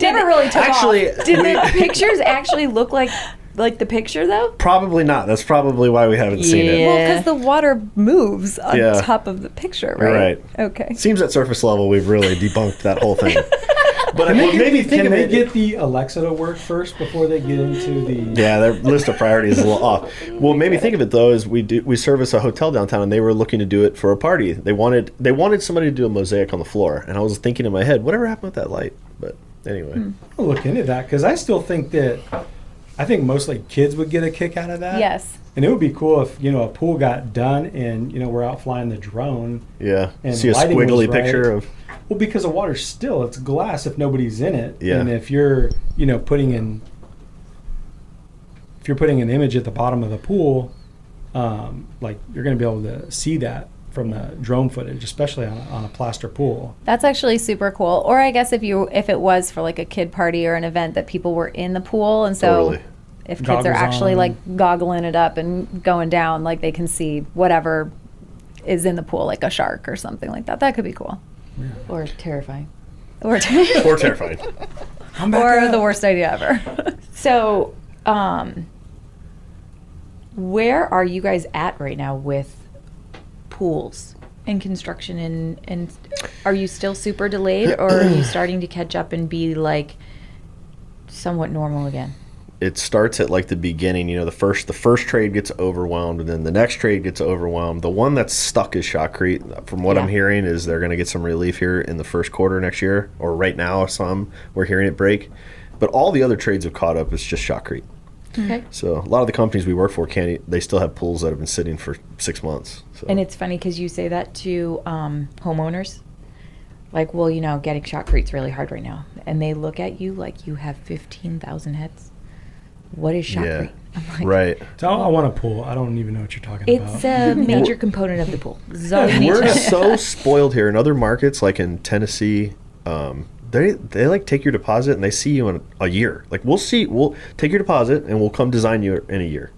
Never really took Actually, off. Did the pictures actually look like the picture, though? Probably not. That's probably why we haven't seen it. Yeah. Well, because the water moves on Yeah. top of the picture, You're right? right. Okay. Seems at surface level we've really debunked that whole thing. But what made me think Can of they it. get the Alexa to work first before they get into the... Yeah, their list of priorities is a little off. What made me think of it though is we service a hotel downtown, and they were looking to do it for a party. They wanted somebody to do a mosaic on the floor, and I was thinking in my head, whatever happened with that light? But anyway, I'll look into that because I still think that... I think mostly kids would get a kick out of that. Yes. And it would be cool if, a pool got done and, we're out flying the drone. yeah, And see a lighting was squiggly right. picture of Well, because the water's still, it's glass if nobody's in it. Yeah. And if you're, putting an image at the bottom of the pool, like you're going to be able to see that from the drone footage, especially on a plaster pool. That's actually super cool. Or I guess if it was for like a kid party or an event that people were in the pool, and so Totally. if kids Goggles are actually on. like goggling it up and going down, like they can see whatever is in the pool, like a shark or something like that. That could be cool. Or terrifying. Or or terrifying. or the worst idea ever. So, where are you guys at right now with pools and construction? And are you still super delayed, or are you starting to catch up and be like somewhat normal again? It starts at like the beginning. The first trade gets overwhelmed, and then the next trade gets overwhelmed. The one that's stuck is Shotcrete. From what I'm Yeah. hearing, is they're going to get some relief here in the first quarter next year, or right now. We're hearing it break, but all the other trades have caught up. It's just Shotcrete. Okay. So a lot of the companies we work for they still have pools that have been sitting for 6 months. So. And it's funny because you say that to homeowners. Like, well, getting Shotcrete's really hard right now. And they look at you like you have 15,000 heads. What is Shotcrete? I'm like, Right. So I want a pool. I don't even know what you're talking It's about. a major component of the pool. This is all you need to We're know. so spoiled here. In other markets, like in Tennessee, they like take your deposit and they see you in a year. Like we'll take your deposit and we'll come design you in a year.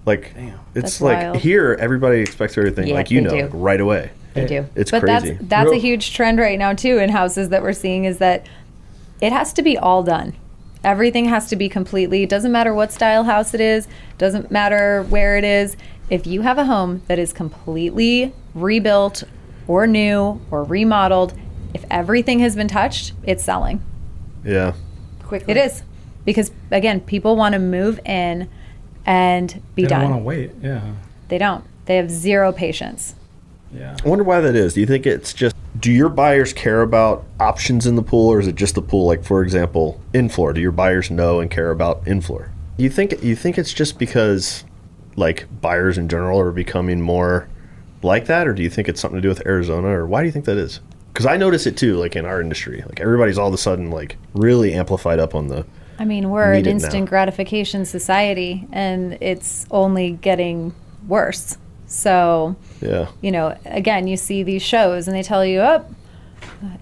Like Damn. it's That's like wild. here everybody expects everything Yeah, like they do. right away. They do. It's But crazy. that's a Real- huge trend right now too in houses that we're seeing, is that it has to be all done. Everything has to be completely, it doesn't matter what style house it is, doesn't matter where it is. If you have a home that is completely rebuilt or new or remodeled, if everything has been touched, it's selling. Yeah. Quickly. It is. Because again, people want to move in and be They don't done. want to wait. Yeah. They don't. They have zero patience. Yeah. I wonder why that is. Do you think it's just, do your buyers care about options in the pool, or is it just the pool? Like, for example, in-floor, do your buyers know and care about in-floor? You think it's just because, like, buyers in general are becoming more like that, or do you think it's something to do with Arizona, or why do you think that is? Because I notice it too, like in our industry. Like, everybody's all of a sudden, like, really amplified up on the, I mean, we're an Need it instant now. gratification society, and it's only getting worse. So, yeah. again, you see these shows and they tell you, oh,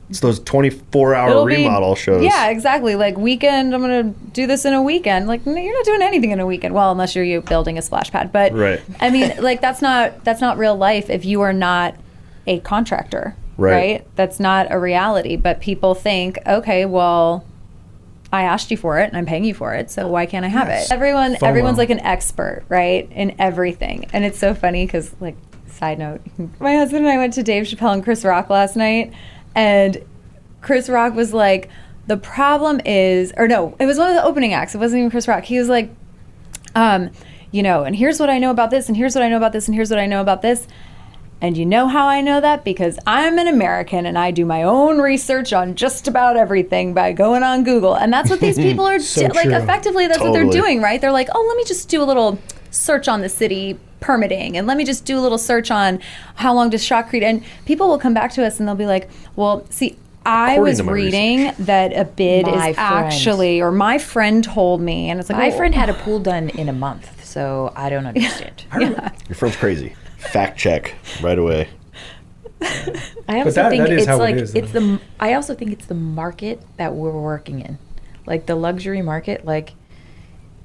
It's those 24-hour it'll be- remodel shows. Yeah, exactly. Like, weekend, I'm going to do this in a weekend. Like, no, you're not doing anything in a weekend. Well, unless you're building a splash pad. But, Right. I mean, like, that's not real life if you are not a contractor, Right. That's not a reality. But people think, okay, well, I asked you for it and I'm paying you for it, so why can't I have Yes. it? FOMO. Everyone's like an expert, right, in everything. And it's so funny because, like, side note, my husband and I went to Dave Chappelle and Chris Rock last night, and Chris Rock was like, the problem is, or no, it was one of the opening acts. It wasn't even Chris Rock. He was like, and here's what I know about this, and here's what I know about this, and here's what I know about this. And you know how I know that? Because I'm an American and I do my own research on just about everything by going on Google. And that's what these people are So like, true. effectively, that's what Totally. they're doing, right? They're like, oh, let me just do a little search on the city permitting, and let me just do a little search on how long does shotcrete. And people will come back to us and they'll be like, well, see, I According was to my reading that a bid My is friend. actually, or my friend told me, and it's like, My oh, friend had a pool done in a month, so I don't understand. Your friend's crazy. Fact check right away. I also that- think that is it's how it like is, it's though. the. I also think it's the market that we're working in, like the luxury market. Like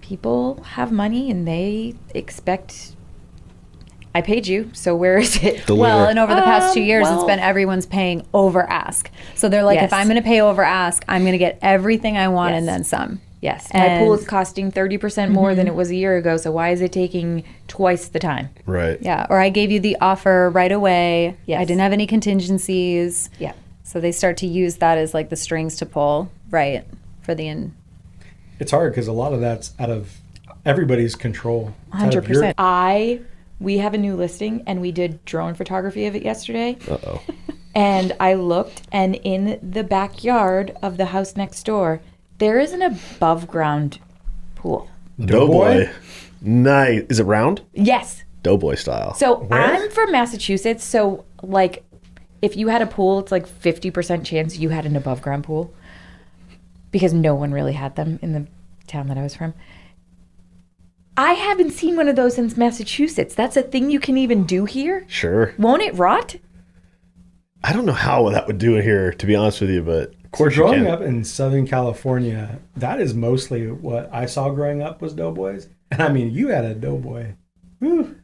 people have money and they expect. I paid you, so where is it? Deliver. well, and over the past 2 years, it's well- been everyone's paying over ask. So they're like, Yes. if I'm going to pay over ask, I'm going to get everything I want Yes. and then some. Yes, my pool And- is costing 30% more than it was a year ago. So why is it taking twice the time? Right. Yeah, or I gave you the offer right away. Yes. I didn't have any contingencies. Yeah. So they start to use that as like the strings to pull, right, for the in. It's hard because a lot of that's out of everybody's control. It's out of your- 100%. We have a new listing and we did drone photography of it yesterday. Uh-oh. And I looked, and in the backyard of the house next door, there is an above ground pool. Doughboy. Nice. Is it round? Yes. Doughboy style. So Where? I'm from Massachusetts. So, like, if you had a pool, it's like 50% chance you had an above ground pool because no one really had them in the town that I was from. I haven't seen one of those since Massachusetts. That's a thing you can even do here. Sure. Won't it rot? I don't know how that would do it here, to be honest with you, but of course you growing can. up in Southern California, that is mostly what I saw growing up was doughboys. And I mean, you had a doughboy. Whew.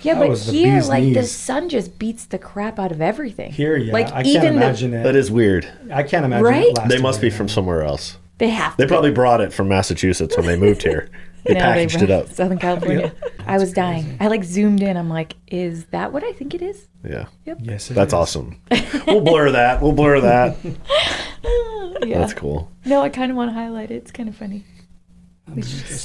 Yeah, That but was the here, bee's like, the knees. sun just beats the crap out of everything. Here, yeah, Like, I can't even the- imagine it. That is weird. I can't imagine Right? it lasting They must be very from long. somewhere else. They have They to. probably brought it from Massachusetts when they moved here. They No, packaged it up. Southern California. I was dying. I like zoomed in. I'm like, is that what I think it is? Yeah. Yes, it That's is. awesome. We'll blur that. We'll blur that. Yeah. That's cool. No, I kind of want to highlight it. It's kind of funny.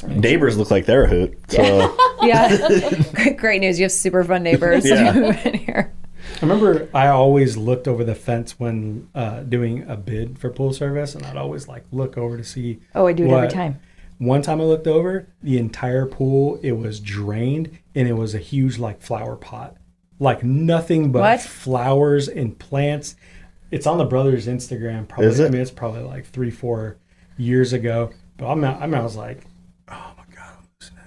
Neighbors look like they're a hoot. So Yeah. Great news. You have super fun neighbors Yeah. who move in here. I remember I always looked over the fence when doing a bid for pool service, and I'd always like look over to see. Oh, I do it every what- time. One time I looked over, the entire pool, it was drained, and it was a huge like flower pot. Like nothing but What? flowers and plants. It's on the brother's Instagram. Probably, Is it? I mean, it's probably like 3-4 years ago. But I was like, oh my god, I'm losing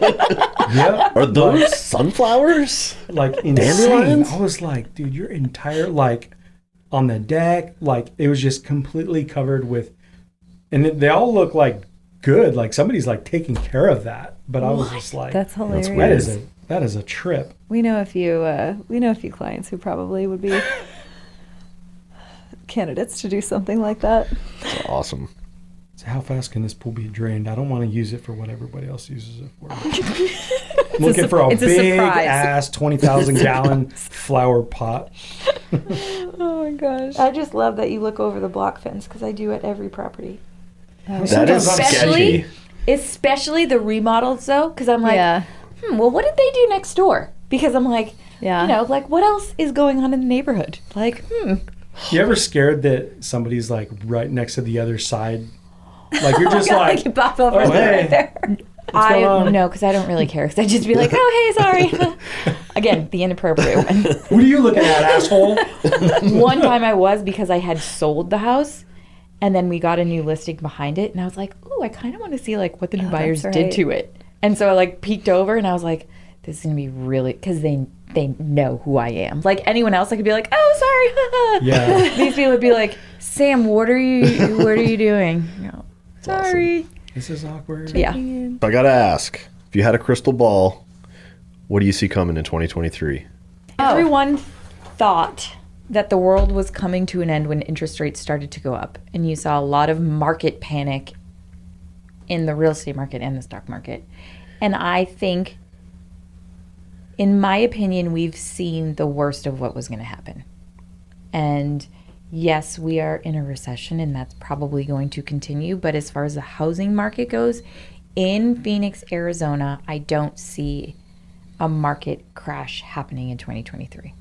it. Yep. are those sunflowers? Like insane. Dandelions? I was like, dude, your entire like on the deck, like it was just completely covered with, and they all look like good. Like somebody's like taking care of that. But I was just like, That's hilarious. that is a trip. We know a few clients who probably would be candidates to do something like that. That's awesome. So how fast can this pool be drained? I don't want to use it for what everybody else uses it for. I'm looking for a it's a big surprise. ass 20,000 gallon flower pot. Oh my gosh. I just love that you look over the block fence because I do at every property. That is Especially- sketchy. Especially the remodels, though, because I'm like, Yeah. well, what did they do next door? Because I'm like, Yeah. you know, like, what else is going on in the neighborhood? Like, You ever scared that somebody's like right next to the other side? Like you're just like, you pop over oh, hey. right there. going on? no, because I don't really care. Because I just be like, oh, hey, sorry. Again, the inappropriate one. what are you looking at, asshole? One time I was because I had sold the house, and then we got a new listing behind it, and I was like, ooh, I kind of want to see like what the new buyers that's did right. to it. And so I like peeked over, and I was like, this is gonna be really because they know who I am. Like anyone else, I could be like, oh, sorry. Yeah. These people would be like, Sam, what are you doing? No, sorry. This is awkward. Yeah. I gotta ask, if you had a crystal ball, what do you see coming in 2023? Everyone thought that the world was coming to an end when interest rates started to go up, and you saw a lot of market panic in the real estate market and the stock market. And I think, in my opinion, we've seen the worst of what was going to happen. And yes, we are in a recession, and that's probably going to continue. But as far as the housing market goes, in Phoenix, Arizona, I don't see a market crash happening in 2023.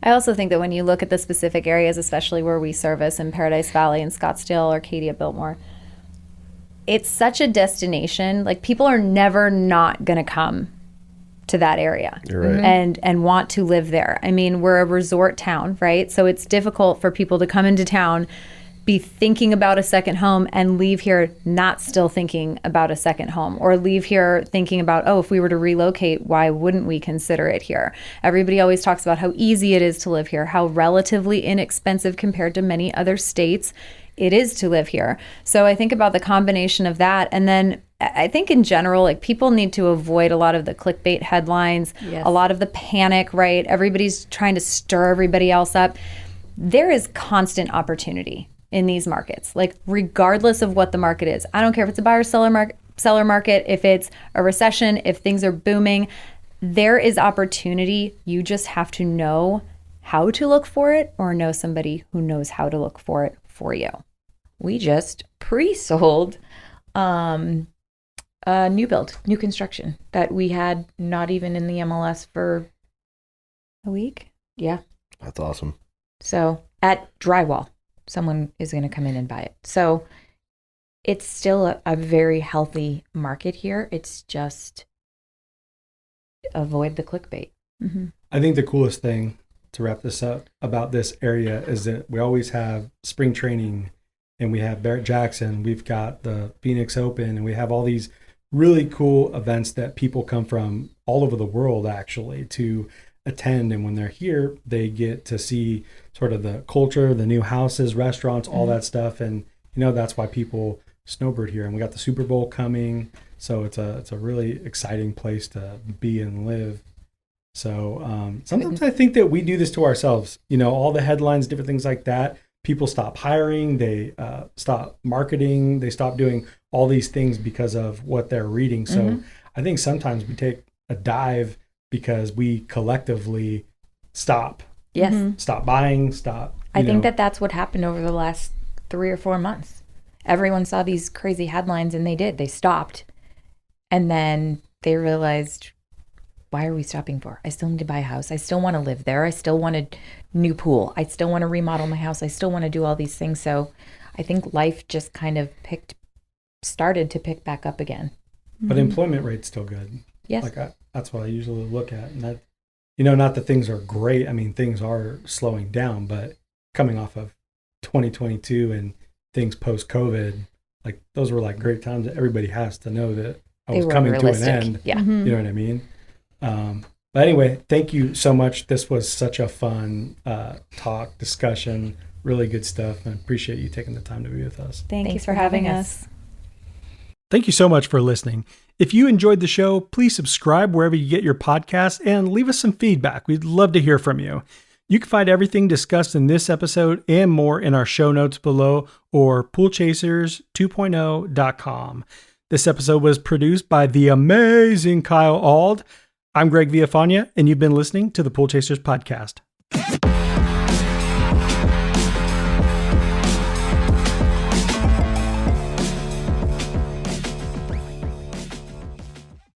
I also think that when you look at the specific areas, especially where we service in Paradise Valley and Scottsdale, Arcadia, Biltmore, it's such a destination. Like, people are never not going to come to that area. You're right. and want to live there. I mean, we're a resort town, right? So it's difficult for people to come into town, be thinking about a second home, and leave here not still thinking about a second home, or leave here thinking about, oh, if we were to relocate, why wouldn't we consider it here? Everybody always talks about how easy it is to live here, how relatively inexpensive compared to many other states it is to live here. So I think about the combination of that. And then I think in general, like, people need to avoid a lot of the clickbait headlines, Yes. a lot of the panic, right? Everybody's trying to stir everybody else up. There is constant opportunity in these markets, like, regardless of what the market is. I don't care if it's a buyer seller market, if it's a recession, if things are booming, there is opportunity. You just have to know how to look for it, or know somebody who knows how to look for it for you. We just pre-sold a new construction that we had not even in the MLS for A week? yeah. That's awesome. So at drywall, someone is going to come in and buy it. So it's still a very healthy market here. It's just avoid the clickbait. Mm-hmm. I think the coolest thing, to wrap this up, about this area is that we always have spring training, and we have Barrett Jackson, we've got the Phoenix Open, and we have all these really cool events that people come from all over the world actually to attend. And when they're here, they get to see sort of the culture, the new houses, restaurants, all that stuff. And, you know, that's why people snowbird here. And we got the Super Bowl coming. So it's a really exciting place to be and live. So sometimes I think that we do this to ourselves, you know, all the headlines, different things like that. People stop hiring, they stop marketing, they stop doing all these things because of what they're reading. So I think sometimes we take a dive because we collectively stop Yes. stop buying, stop. I think that's what happened over the last 3 or 4 months. Everyone saw these crazy headlines and they stopped. And then they realized, why are we stopping for? I still need to buy a house. I still want to live there. I still want a new pool. I still want to remodel my house. I still want to do all these things. So I think life just kind of started to pick back up again. But employment rate's still good. Yes. Like that's what I usually look at. And that, you know, not that things are great. I mean, things are slowing down, but coming off of 2022 and things post-COVID, like, those were like great times that everybody has to know that I was coming to an end. Yeah. You know what I mean? But anyway, thank you so much. This was such a fun talk, discussion, really good stuff. And I appreciate you taking the time to be with us. Thank you Thanks for having us. Thank you so much for listening. If you enjoyed the show, please subscribe wherever you get your podcasts and leave us some feedback. We'd love to hear from you. You can find everything discussed in this episode and more in our show notes below, or poolchasers2.0.com. This episode was produced by the amazing Kyle Ald. I'm Greg Villafana, and you've been listening to the Pool Chasers podcast.